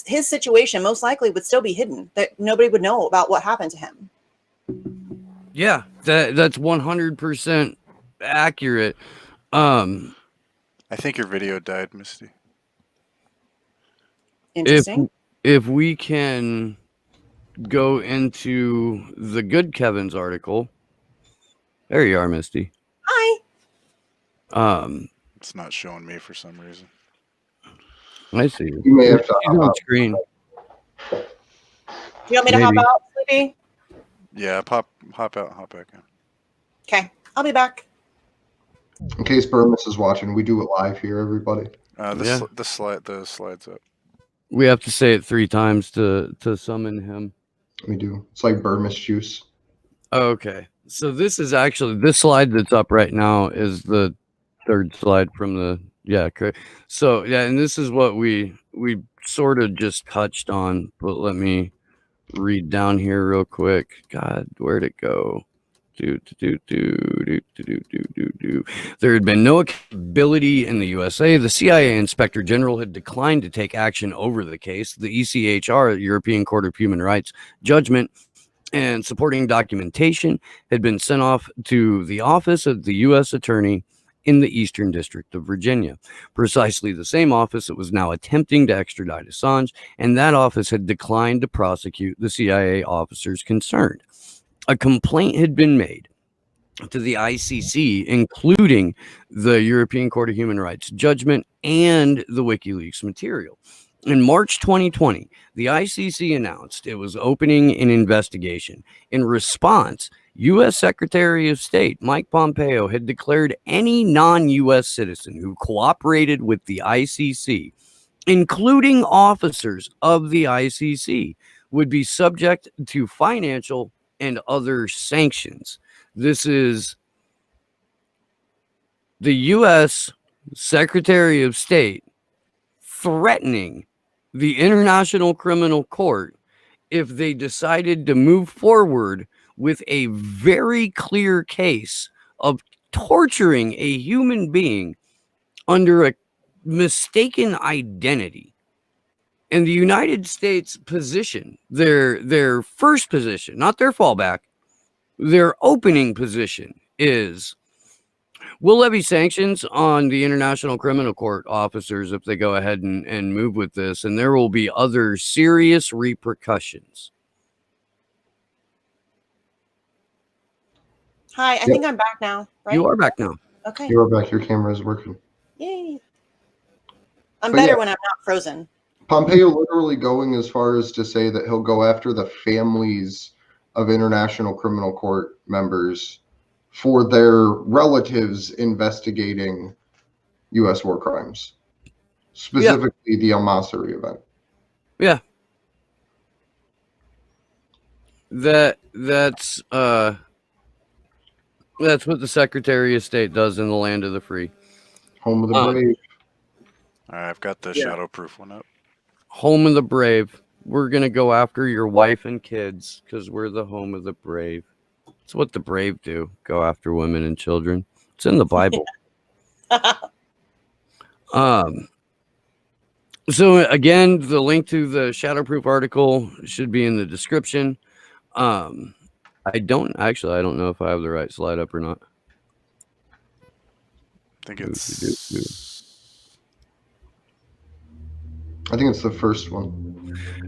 his situation most likely would still be hidden, that nobody would know about what happened to him. Yeah, that's 100% accurate. I think your video died, Misty. Interesting. If we can go into the Good Kevin's article. There you are, Misty. Hi. It's not showing me for some reason. I see you. You may have to She's on screen. Do you want me to hop Maybe. out, Sleepy? Yeah, hop out, hop back in. Okay, I'll be back. In case Burmis is watching, we do it live here, everybody. The slide's up. We have to say it 3 times to summon him. We do. It's like Burmis juice. Okay. So this is actually, this slide that's up right now is the 3rd slide from the, correct. So, and this is what we sort of just touched on, but let me read down here real quick. God, where'd it go? There had been no accountability in the USA. The CIA Inspector General had declined to take action over the case. The ECHR, European Court of Human Rights, judgment and supporting documentation had been sent off to the office of the U.S. Attorney in the Eastern District of Virginia, precisely the same office that was now attempting to extradite Assange, and that office had declined to prosecute the CIA officers concerned. A complaint had been made to the ICC, including the European Court of Human Rights judgment and the WikiLeaks material. In March 2020, the ICC announced it was opening an investigation. In response, U.S. Secretary of State Mike Pompeo had declared any non-U.S. citizen who cooperated with the ICC including officers of the ICC, would be subject to financial and other sanctions. This is the U.S. Secretary of State threatening the International Criminal Court if they decided to move forward with a very clear case of torturing a human being under a mistaken identity. And the United States position, their first position, not their fallback, their opening position is, we'll levy sanctions on the International Criminal Court officers if they go ahead and move with this, and there will be other serious repercussions. Hi, I think I'm back now, right? You are back now. Okay. You're back. Your camera is working. Yay. I'm But better yeah. when I'm not frozen. Pompeo literally going as far as to say that he'll go after the families of International Criminal Court members for their relatives investigating U.S. war crimes, specifically the al-Masri event. Yeah. That's what the Secretary of State does in the land of the free. Home of the brave. All right, I've got the shadowproof one up. Home of the brave. We're going to go after your wife and kids because we're the home of the brave. It's what the brave do. Go after women and children. It's in the Bible. So again, the link to the shadowproof article should be in the description. I don't know if I have the right slide up or not. I think it's the first one.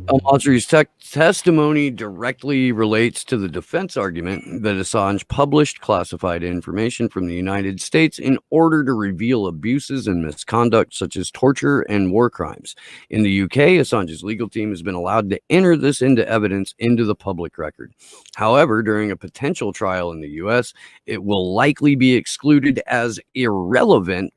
Al-Masri's testimony directly relates to the defense argument that Assange published classified information from the United States in order to reveal abuses and misconduct such as torture and war crimes. In the UK, Assange's legal team has been allowed to enter this into evidence into the public record. However, during a potential trial in the US, it will likely be excluded as irrelevant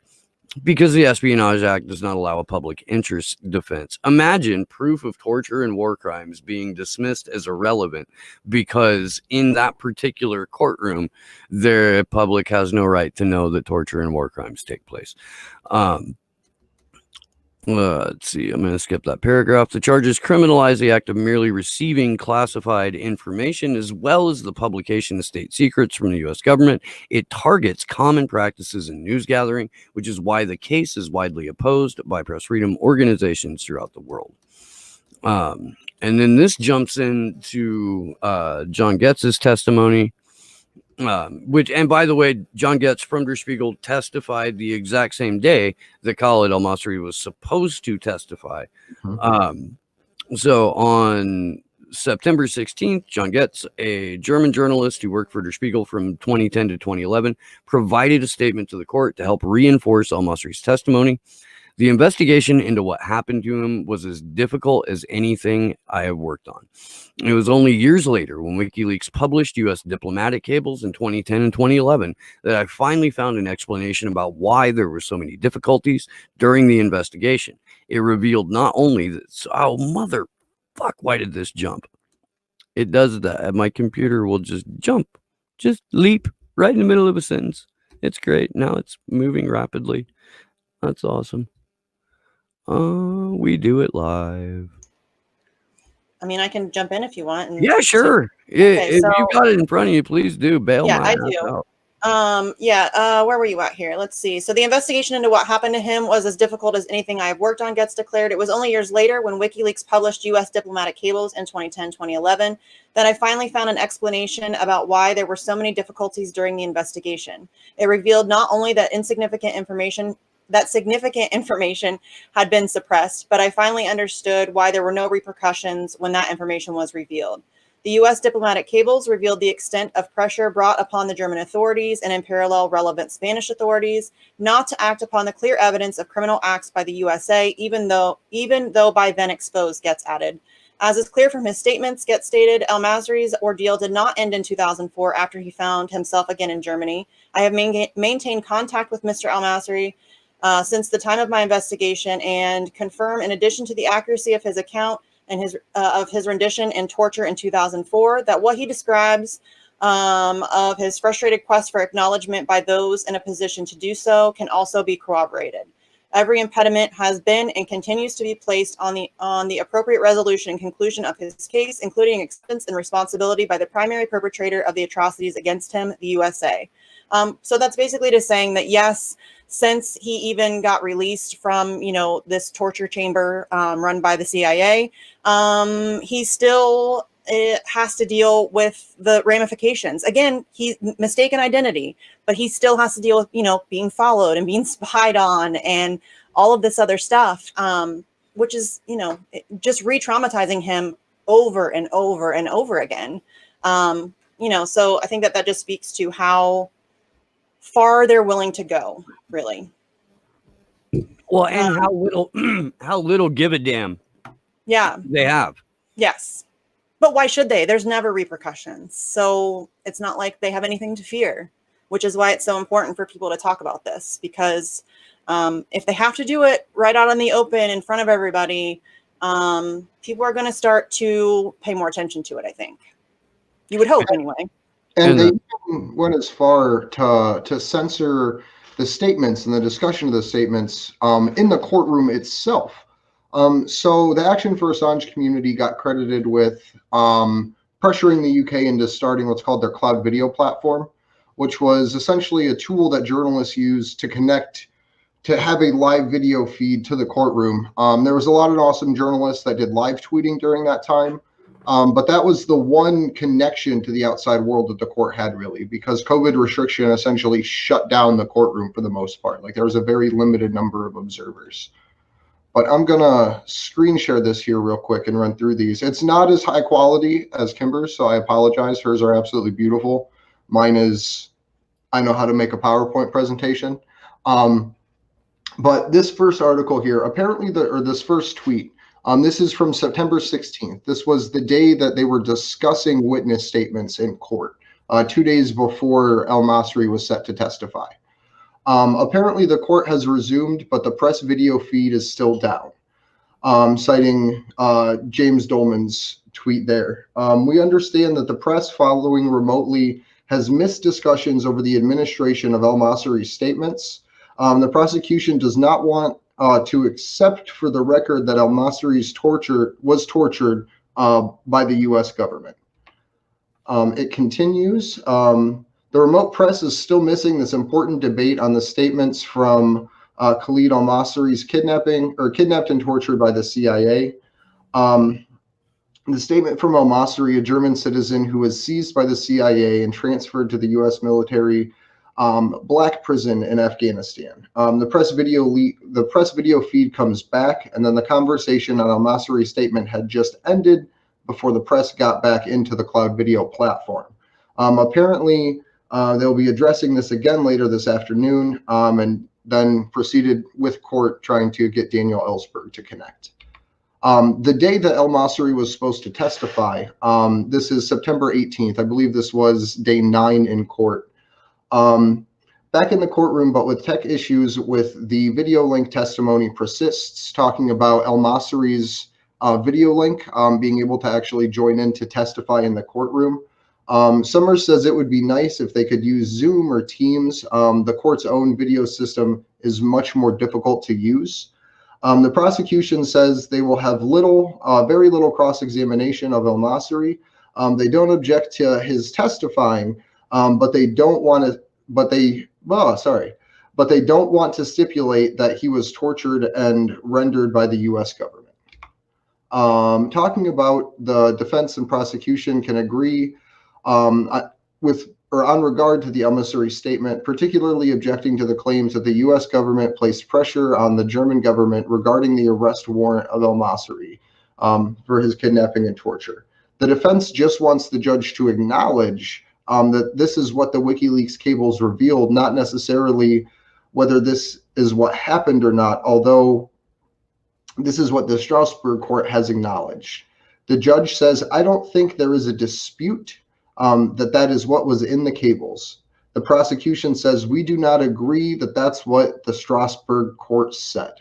because the Espionage Act does not allow a public interest defense. Imagine proof of torture and war crimes being dismissed as irrelevant because in that particular courtroom, the public has no right to know that torture and war crimes take place. Let's see. I'm going to skip that paragraph. The charges criminalize the act of merely receiving classified information as well as the publication of state secrets from the U.S. government. It targets common practices in news gathering, which is why the case is widely opposed by press freedom organizations throughout the world. And then this jumps into John Getz's testimony. Which, and by the way, John Getz from Der Spiegel testified the exact same day that Khalid al-Masri was supposed to testify. So on September 16th, John Getz, a German journalist who worked for Der Spiegel from 2010 to 2011, provided a statement to the court to help reinforce al-Masri's testimony. The investigation into what happened to him was as difficult as anything I have worked on. It was only years later, when WikiLeaks published U.S. diplomatic cables in 2010 and 2011, that I finally found an explanation about why there were so many difficulties during the investigation. It revealed not only that, oh, motherfuck, why did this jump? It does that. My computer will just jump, just leap right in the middle of a sentence. It's great. Now it's moving rapidly. That's awesome. We do it live. I mean, I can jump in if you want. And yeah, sure. Okay, if you've got it in front of you, please do. Bail yeah, my I ass do. out. Where were you at here? Let's see. So the investigation into what happened to him was as difficult as anything I have worked on, Getz declared. It was only years later, when WikiLeaks published U.S. diplomatic cables in 2010, 2011, that I finally found an explanation about why there were so many difficulties during the investigation. It revealed not only that significant information had been suppressed, but I finally understood why there were no repercussions when that information was revealed. The U.S. diplomatic cables revealed the extent of pressure brought upon the German authorities and in parallel relevant Spanish authorities not to act upon the clear evidence of criminal acts by the USA, even though by then exposed, Getz added. As is clear from his statements, Getz stated, al-Masri's ordeal did not end in 2004 after he found himself again in Germany. I have maintained contact with Mr. al-Masri since the time of my investigation and confirm, in addition to the accuracy of his account and of his rendition and torture in 2004, that what he describes of his frustrated quest for acknowledgement by those in a position to do so can also be corroborated. Every impediment has been and continues to be placed on the appropriate resolution and conclusion of his case, including acceptance and responsibility by the primary perpetrator of the atrocities against him, the USA. So that's basically just saying that, yes, since he even got released from, this torture chamber run by the CIA, he still has to deal with the ramifications. Again, he's mistaken identity, but he still has to deal with, being followed and being spied on and all of this other stuff, which is, just re-traumatizing him over and over and over again. So I think that just speaks to how far they're willing to go, really. Well, and how little give a damn they have. Yes. But why should they? There's never repercussions. So it's not like they have anything to fear, which is why it's so important for people to talk about this, because if they have to do it right out in the open in front of everybody, people are going to start to pay more attention to it, I think. You would hope, anyway. And they went as far to censor the statements and the discussion of the statements in the courtroom itself. So the Action for Assange community got credited with pressuring the UK into starting what's called their cloud video platform, which was essentially a tool that journalists use to connect, to have a live video feed to the courtroom. There was a lot of awesome journalists that did live tweeting during that time. But that was the one connection to the outside world that the court had, really, because COVID restriction essentially shut down the courtroom for the most part. Like, there was a very limited number of observers. But I'm going to screen share this here real quick and run through these. It's not as high quality as Kimber's, so I apologize. Hers are absolutely beautiful. Mine is, I know how to make a PowerPoint presentation. But this first article here, apparently, this first tweet, this is from September 16th. This was the day that they were discussing witness statements in court, 2 days before El Masri was set to testify. Apparently, the court has resumed, but the press video feed is still down, citing James Dolman's tweet there. We understand that the press following remotely has missed discussions over the administration of El Masri's statements. The prosecution does not want to accept for the record that El Masri's was tortured by the U.S. government. It continues. The remote press is still missing this important debate on the statements from Khalid Al Masri's kidnapped and tortured by the CIA. The statement from Al Masri, a German citizen who was seized by the CIA and transferred to the U.S. military black prison in Afghanistan. The press video feed comes back, and then the conversation on Al Masri's statement had just ended before the press got back into the cloud video platform. Apparently, they'll be addressing this again later this afternoon, and then proceeded with court trying to get Daniel Ellsberg to connect. The day that El Masri was supposed to testify, this is September 18th. I believe this was day 9 in court. Back in the courtroom, but with tech issues with the video link testimony persists, talking about El Masri's video link being able to actually join in to testify in the courtroom. Summers says it would be nice if they could use Zoom or Teams. The court's own video system is much more difficult to use. The prosecution says they will have very little cross-examination of El Masri. They don't object to his testifying, but they don't want to stipulate that he was tortured and rendered by the U.S. government. Talking about the defense and prosecution can agree on regard to the El Masri statement, particularly objecting to the claims that the U.S. government placed pressure on the German government regarding the arrest warrant of El Masri for his kidnapping and torture. The defense just wants the judge to acknowledge that this is what the WikiLeaks cables revealed, not necessarily whether this is what happened or not, although this is what the Strasbourg court has acknowledged. The judge says, I don't think there is a dispute that is what was in the cables. The prosecution says, we do not agree that that's what the Strasbourg court said.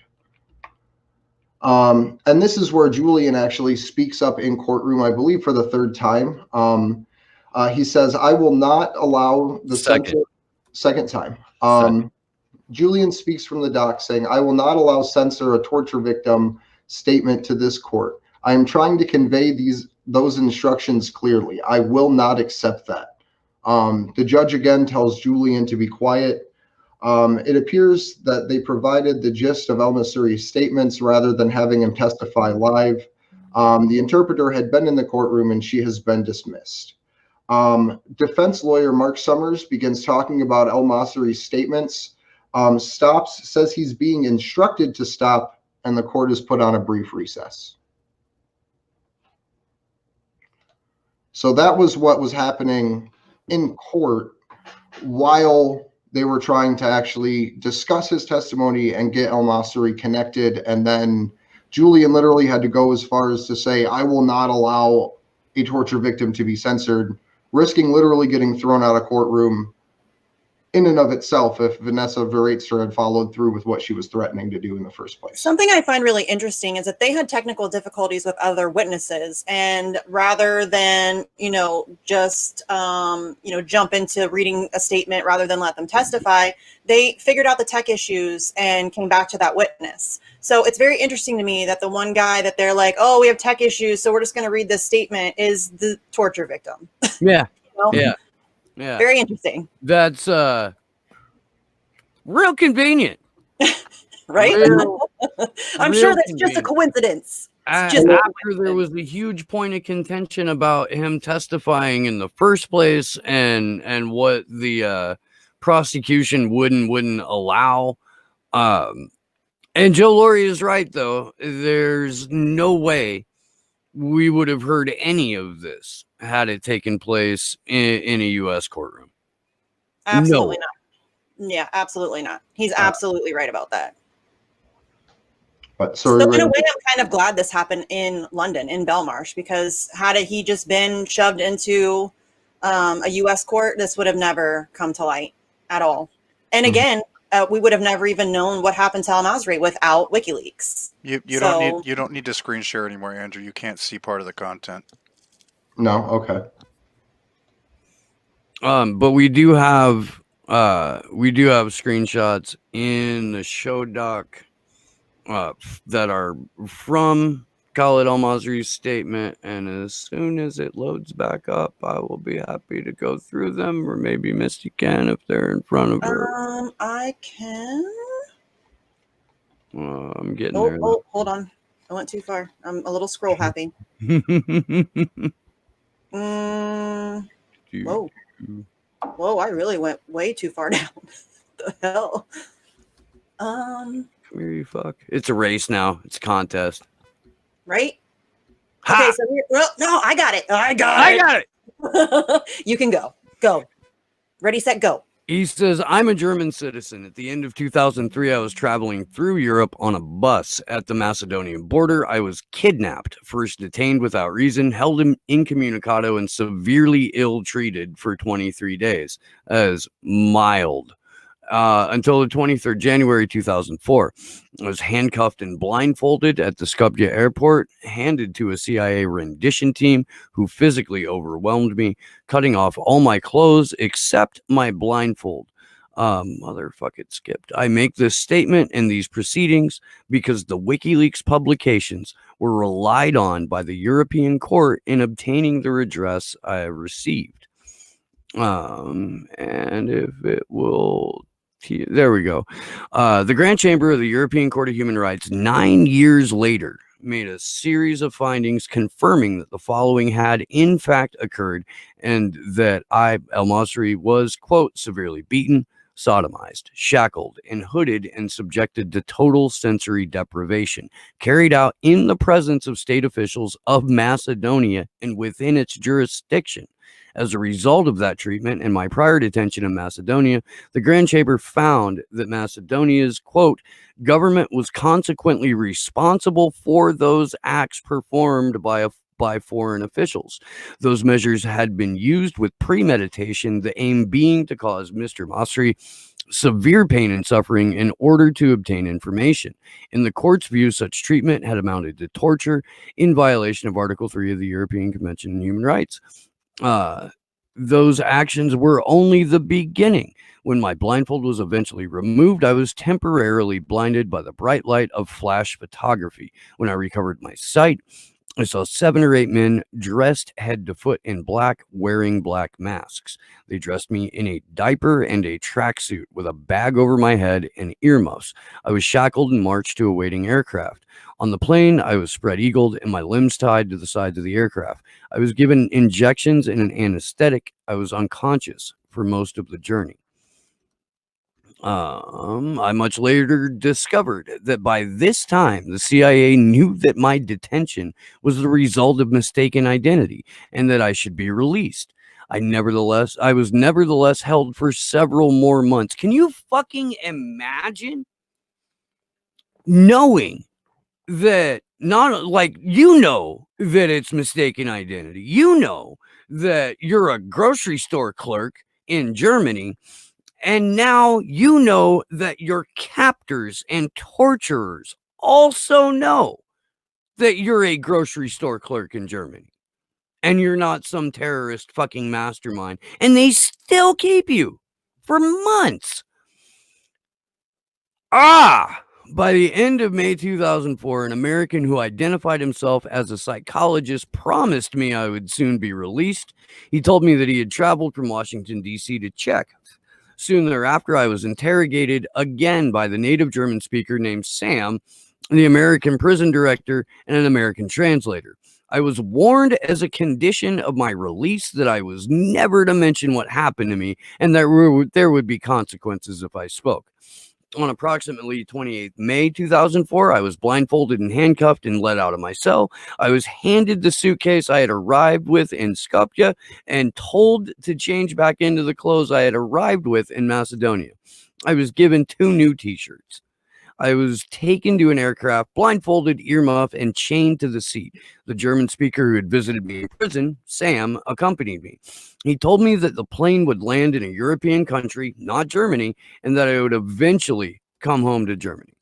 And this is where Julian actually speaks up in courtroom, I believe, for the third time. He says, I will not allow the second time. Julian speaks from the dock saying, I will not allow censor a torture victim statement to this court. I am trying to convey those instructions clearly. I will not accept that. The judge again tells Julian to be quiet. It appears that they provided the gist of El-Masri's statements rather than having him testify live. The interpreter had been in the courtroom and she has been dismissed. Defense lawyer Mark Summers begins talking about El-Masri's statements, stops, says he's being instructed to stop, and the court is put on a brief recess. So that was what was happening in court while they were trying to actually discuss his testimony and get El-Masri connected. And then Julian literally had to go as far as to say, I will not allow a torture victim to be censored, risking literally getting thrown out of courtroom in and of itself if Vanessa Vereitzer had followed through with what she was threatening to do in the first place. Something I find really interesting is that they had technical difficulties with other witnesses, and rather than, just, jump into reading a statement rather than let them testify, they figured out the tech issues and came back to that witness. So it's very interesting to me that the one guy that they're like, oh, we have tech issues, so we're just going to read this statement, is the torture victim. Yeah. Yeah. Yeah. Very interesting. That's real convenient. Right? I'm sure that's convenient. just a coincidence. After there was a huge point of contention about him testifying in the first place and what the prosecution wouldn't allow. And Joe Laurie is right, though. There's no way we would have heard any of this had it taken place in a U.S. courtroom. Absolutely not. Yeah, absolutely not. He's absolutely right about that. But so in a way, I'm kind of glad this happened in London, in Belmarsh, because had he just been shoved into a U.S. court, this would have never come to light at all. And again, we would have never even known what happened to El-Masri without WikiLeaks. You don't need to screen share anymore, Andrew. You can't see part of the content. No, okay. But we do have screenshots in the show doc that are from Khalid El-Masri's statement, and as soon as it loads back up, I will be happy to go through them, or maybe Misty can if they're in front of her. I can. I'm getting there. Oh, hold on. I went too far. I'm a little scroll happy. Whoa. Whoa, I really went way too far down. The hell? Come here, you fuck. It's a race now. It's a contest. Right? Ha! Okay, so no, I got it. I got it. You can go. Go. Ready, set, go. He says, I'm a German citizen. At the end of 2003, I was traveling through Europe on a bus at the Macedonian border. I was kidnapped, first detained without reason, held incommunicado, and severely ill-treated for 23 days. As mild. Until the 23rd January 2004. I was handcuffed and blindfolded at the Skopje airport, handed to a CIA rendition team who physically overwhelmed me, cutting off all my clothes except my blindfold. Motherfuck it skipped. I make this statement in these proceedings because the WikiLeaks publications were relied on by the European court in obtaining the redress I received. And if it will... There we go. The Grand Chamber of the European Court of Human Rights 9 years later made a series of findings confirming that the following had in fact occurred, and that El-Masri was, quote, severely beaten, sodomized, shackled, and hooded and subjected to total sensory deprivation, carried out in the presence of state officials of Macedonia and within its jurisdiction. As a result of that treatment and my prior detention in Macedonia, the Grand Chamber found that Macedonia's, quote, government was consequently responsible for those acts performed by a by foreign officials. Those measures had been used with premeditation, the aim being to cause Mr. Masri severe pain and suffering in order to obtain information. In the court's view, such treatment had amounted to torture in violation of Article 3 of the European Convention on Human Rights. Those actions were only the beginning. When my blindfold was eventually removed, I was temporarily blinded by the bright light of flash photography. When I recovered my sight, I saw 7 or 8 men dressed head to foot in black, wearing black masks. They dressed me in a diaper and a tracksuit with a bag over my head and earmuffs. I was shackled and marched to a waiting aircraft. On the plane, I was spread-eagled and my limbs tied to the sides of the aircraft. I was given injections and an anesthetic. I was unconscious for most of the journey. I much later discovered that by this time, the CIA knew that my detention was the result of mistaken identity and that I should be released. I was nevertheless held for several more months. Can you fucking imagine knowing that that it's mistaken identity? You know that you're a grocery store clerk in Germany. And now you know that your captors and torturers also know that you're a grocery store clerk in Germany. And you're not some terrorist fucking mastermind. And they still keep you for months. By the end of May 2004, an American who identified himself as a psychologist promised me I would soon be released. He told me that he had traveled from Washington, D.C. to Czech. Soon thereafter, I was interrogated again by the native German speaker named Sam, the American prison director, and an American translator. I was warned as a condition of my release that I was never to mention what happened to me and that there would be consequences if I spoke. On approximately 28th May 2004, I was blindfolded and handcuffed and let out of my cell. I was handed the suitcase I had arrived with in Skopje and told to change back into the clothes I had arrived with in Macedonia. I was given 2 new t-shirts. I was taken to an aircraft, blindfolded, earmuffed, and chained to the seat. The German speaker who had visited me in prison, Sam, accompanied me. He told me that the plane would land in a European country, not Germany, and that I would eventually come home to Germany.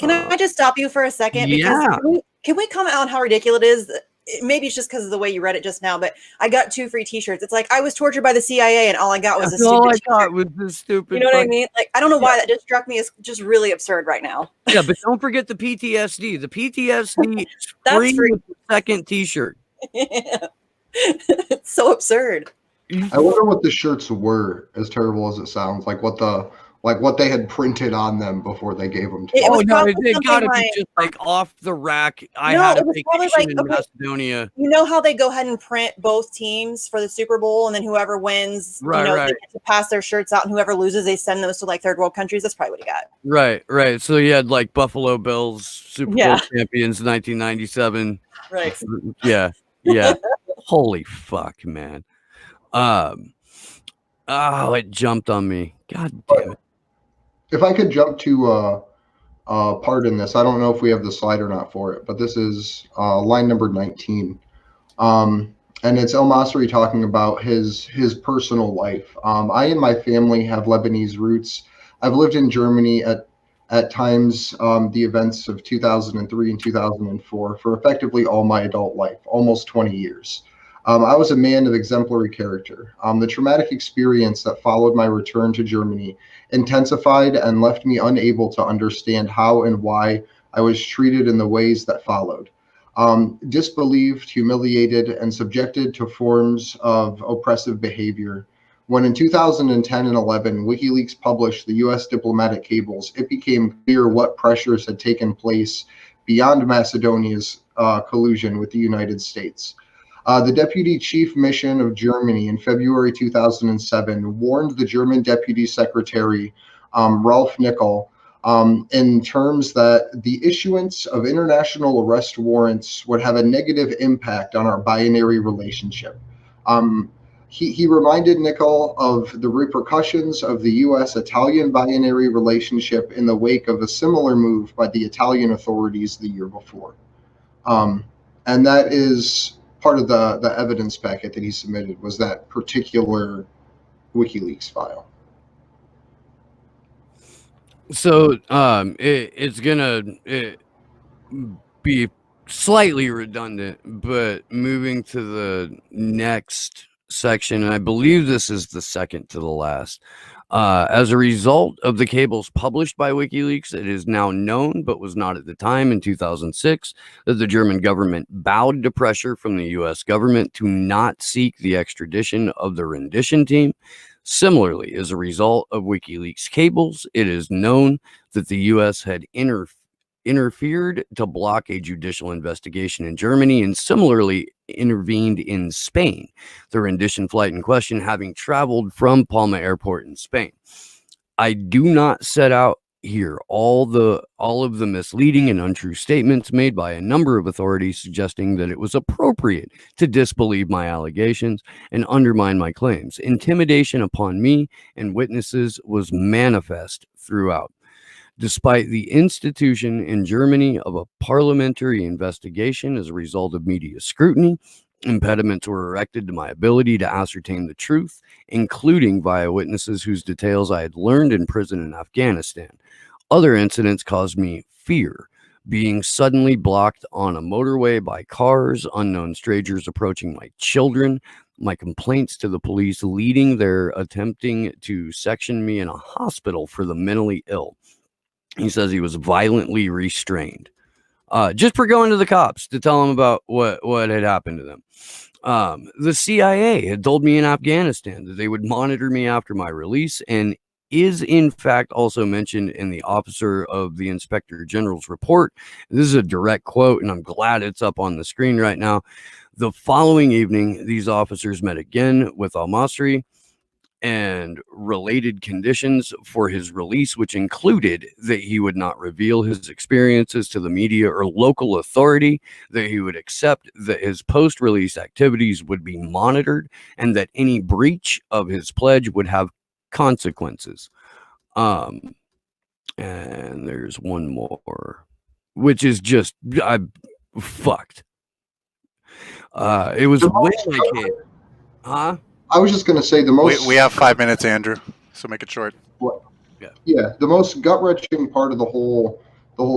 Can I just stop you for a second? Yeah. Because can we comment on how ridiculous it is? Maybe it's just because of the way you read it just now, but I got 2 free t-shirts. It's like I was tortured by the CIA and all I got was a all I stupid got was this stupid. You know what I mean? Like, I don't know why that just struck me as just really absurd right now. Yeah, but don't forget the PTSD. The PTSD is That's free free. with the second t-shirt. It's so absurd. I wonder what the shirts were, as terrible as it sounds, like what they had printed on them before they gave them to It us. was Oh no, probably they gotta something be like- just like off the rack. I No, had a it was probably vacation like, in okay, Macedonia. You know how they go ahead and print both teams for the Super Bowl, and then whoever wins, Right. they get to pass their shirts out, and whoever loses, they send those to like third world countries. That's probably what he got. Right. So you had like Buffalo Bills, Super Bowl Yeah. champions, 1997. Right. Yeah. Holy fuck, man. It jumped on me. God damn it. If I could jump to part in this, I don't know if we have the slide or not for it, but this is line number 19. And it's El Masri talking about his personal life. I and my family have Lebanese roots. I've lived in Germany at times, the events of 2003 and 2004 for effectively all my adult life, almost 20 years. I was a man of exemplary character. The traumatic experience that followed my return to Germany intensified and left me unable to understand how and why I was treated in the ways that followed. Disbelieved, humiliated, and subjected to forms of oppressive behavior. When in 2010 and 11, WikiLeaks published the U.S. diplomatic cables, it became clear what pressures had taken place beyond Macedonia's collusion with the United States. The Deputy Chief Mission of Germany in February 2007 warned the German Deputy Secretary, Ralph Nickel, in terms that the issuance of international arrest warrants would have a negative impact on our binary relationship. He reminded Nickel of the repercussions of the U.S.-Italian binary relationship in the wake of a similar move by the Italian authorities the year before. And that is part of the evidence packet that he submitted, was that particular WikiLeaks file. So it's gonna be slightly redundant, but moving to the next section, and I believe this is the second to the last. As a result of the cables published by WikiLeaks, it is now known, but was not at the time in 2006, that the German government bowed to pressure from the U.S. government to not seek the extradition of the rendition team. Similarly, as a result of WikiLeaks cables, it is known that the U.S. had interfered to block a judicial investigation in Germany and similarly intervened in Spain, the rendition flight in question having traveled from Palma Airport in Spain. I do not set out here all of the misleading and untrue statements made by a number of authorities suggesting that it was appropriate to disbelieve my allegations and undermine my claims. Intimidation upon me and witnesses was manifest throughout. Despite the institution in Germany of a parliamentary investigation as a result of media scrutiny, impediments were erected to my ability to ascertain the truth, including via witnesses whose details I had learned in prison in Afghanistan. Other incidents caused me fear, being suddenly blocked on a motorway by cars, unknown strangers approaching my children, my complaints to the police leading their attempting to section me in a hospital for the mentally ill. He says he was violently restrained just for going to the cops to tell them about what had happened to them. The CIA had told me in Afghanistan that they would monitor me after my release, and is in fact also mentioned in the Officer of the Inspector General's report. This is a direct quote, and I'm glad it's up on the screen right now. The following evening, these officers met again with al-Masri and related conditions for his release, which included that he would not reveal his experiences to the media or local authority, that he would accept that his post-release activities would be monitored, and that any breach of his pledge would have consequences. And there's one more, which is just I'm fucked. It was when I came, huh? I was just going to say the most. We have 5 minutes, Andrew, so make it short. What? Yeah, the most gut-wrenching part of the whole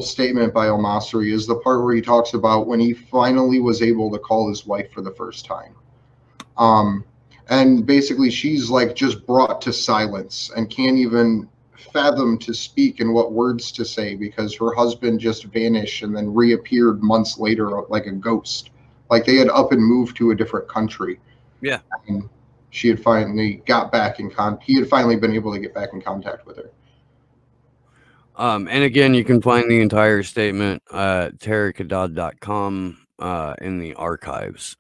statement by al-Masri is the part where he talks about when he finally was able to call his wife for the first time. And basically she's like just brought to silence and can't even fathom to speak and what words to say because her husband just vanished and then reappeared months later like a ghost. Like they had up and moved to a different country. Yeah. And she had finally got back in he had finally been able to get back in contact with her. And again, you can find the entire statement at tarikhaddad.com in the archives.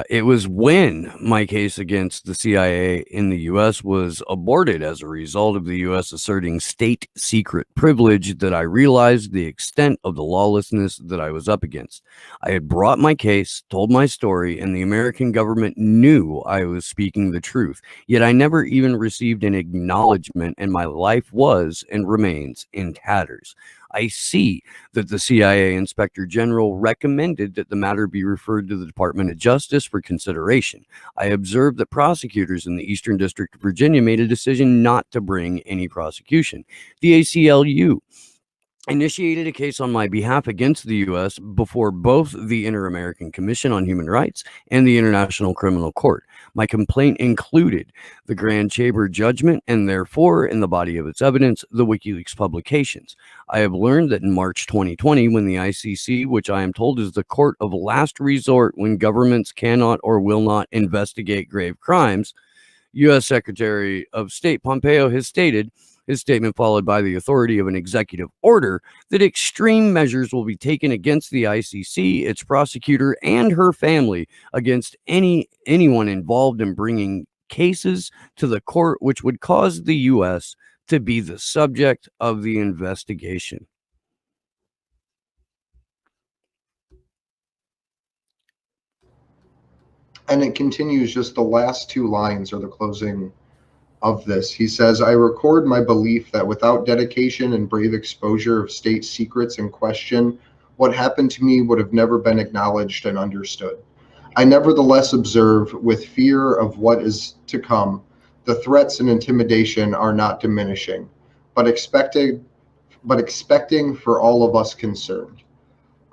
It was when my case against the CIA in the U.S. was aborted as a result of the U.S. asserting state secret privilege that I realized the extent of the lawlessness that I was up against. I had brought my case, told my story, and the American government knew I was speaking the truth. Yet I never even received an acknowledgement, and my life was and remains in tatters. I see that the CIA Inspector General recommended that the matter be referred to the Department of Justice for consideration. I observed that prosecutors in the Eastern District of Virginia made a decision not to bring any prosecution. The ACLU initiated a case on my behalf against the U.S. before both the Inter-American Commission on Human Rights and the International Criminal Court. My complaint included the Grand Chamber judgment and therefore, in the body of its evidence, the WikiLeaks publications. I have learned that in March 2020, when the ICC, which I am told is the court of last resort when governments cannot or will not investigate grave crimes, U.S. Secretary of State Pompeo has stated, his statement followed by the authority of an executive order, that extreme measures will be taken against the ICC, its prosecutor, and her family against anyone involved in bringing cases to the court which would cause the U.S. to be the subject of the investigation. And it continues, just the last two lines are the closing of this. He says, I record my belief that without dedication and brave exposure of state secrets in question, what happened to me would have never been acknowledged and understood. I nevertheless observe with fear of what is to come. The threats and intimidation are not diminishing, but expecting for all of us concerned.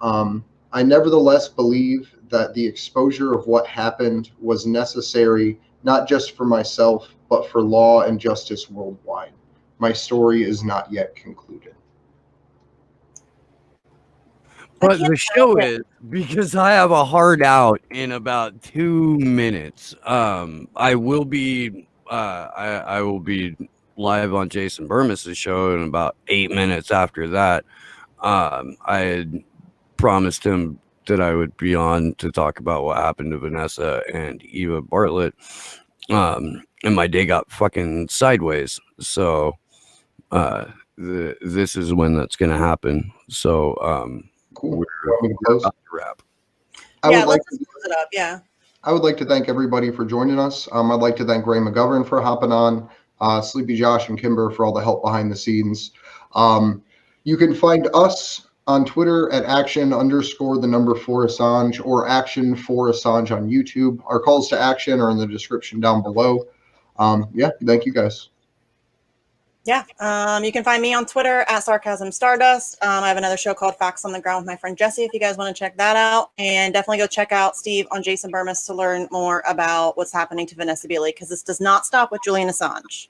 I nevertheless believe that the exposure of what happened was necessary, not just for myself, but for law and justice worldwide. My story is not yet concluded. But the show is, because I have a hard out in about 2 minutes. I will be I will be live on Jason Burmis's show in about 8 minutes after that. I had promised him that I would be on to talk about what happened to Vanessa and Eva Bartlett. And my day got fucking sideways. So this is when that's gonna happen. So Cool. we're Want me to close? about to wrap. Let's just close it up. Yeah. I would like to thank everybody for joining us. I'd like to thank Ray McGovern for hopping on, Sleepy Josh and Kimber for all the help behind the scenes. You can find us on Twitter at action_4Assange or action4Assange on YouTube. Our calls to action are in the description down below. Thank you guys. Yeah. You can find me on Twitter at Sarcasm Stardust. I have another show called Facts on the Ground with my friend Jesse, if you guys want to check that out. And definitely go check out Steve on Jason Burmis to learn more about what's happening to Vanessa Beeley, because this does not stop with Julian Assange.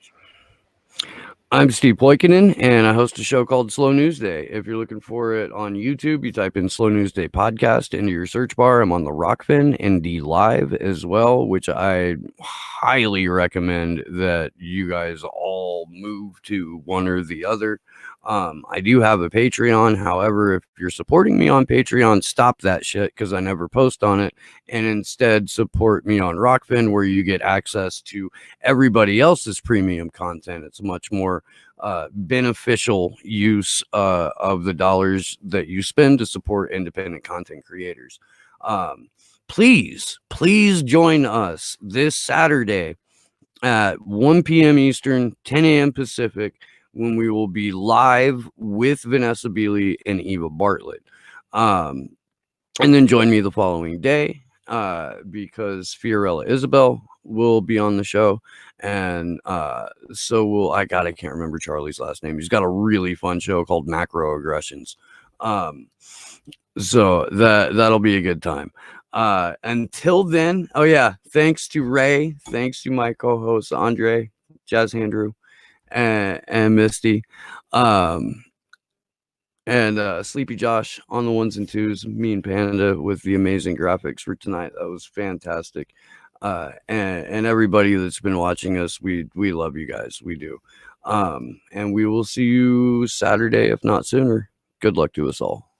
I'm Steve Poikinen, and I host a show called Slow News Day. If you're looking for it on YouTube, you type in Slow News Day Podcast into your search bar. I'm on the Rockfin ND Live as well, which I highly recommend that you guys all move to one or the other. I do have a Patreon. However, if you're supporting me on Patreon, stop that shit because I never post on it, and instead support me on Rockfin, where you get access to everybody else's premium content. It's much more beneficial use of the dollars that you spend to support independent content creators. Please join us this Saturday at 1 p.m. Eastern, 10 a.m. Pacific, when we will be live with Vanessa Beeley and Eva Bartlett. And then join me the following day because Fiorella Isabel will be on the show. And so will I can't remember Charlie's last name. He's got a really fun show called Macroaggressions. So that'll be a good time. Until then, thanks to Ray, thanks to my co-hosts Andre, Jazz Andrew, and Misty, and Sleepy Josh on the ones and twos, me and Panda with the amazing graphics for tonight. That was fantastic. And everybody that's been watching us, we love you guys. We do. And we will see you Saturday, if not sooner. Good luck to us all.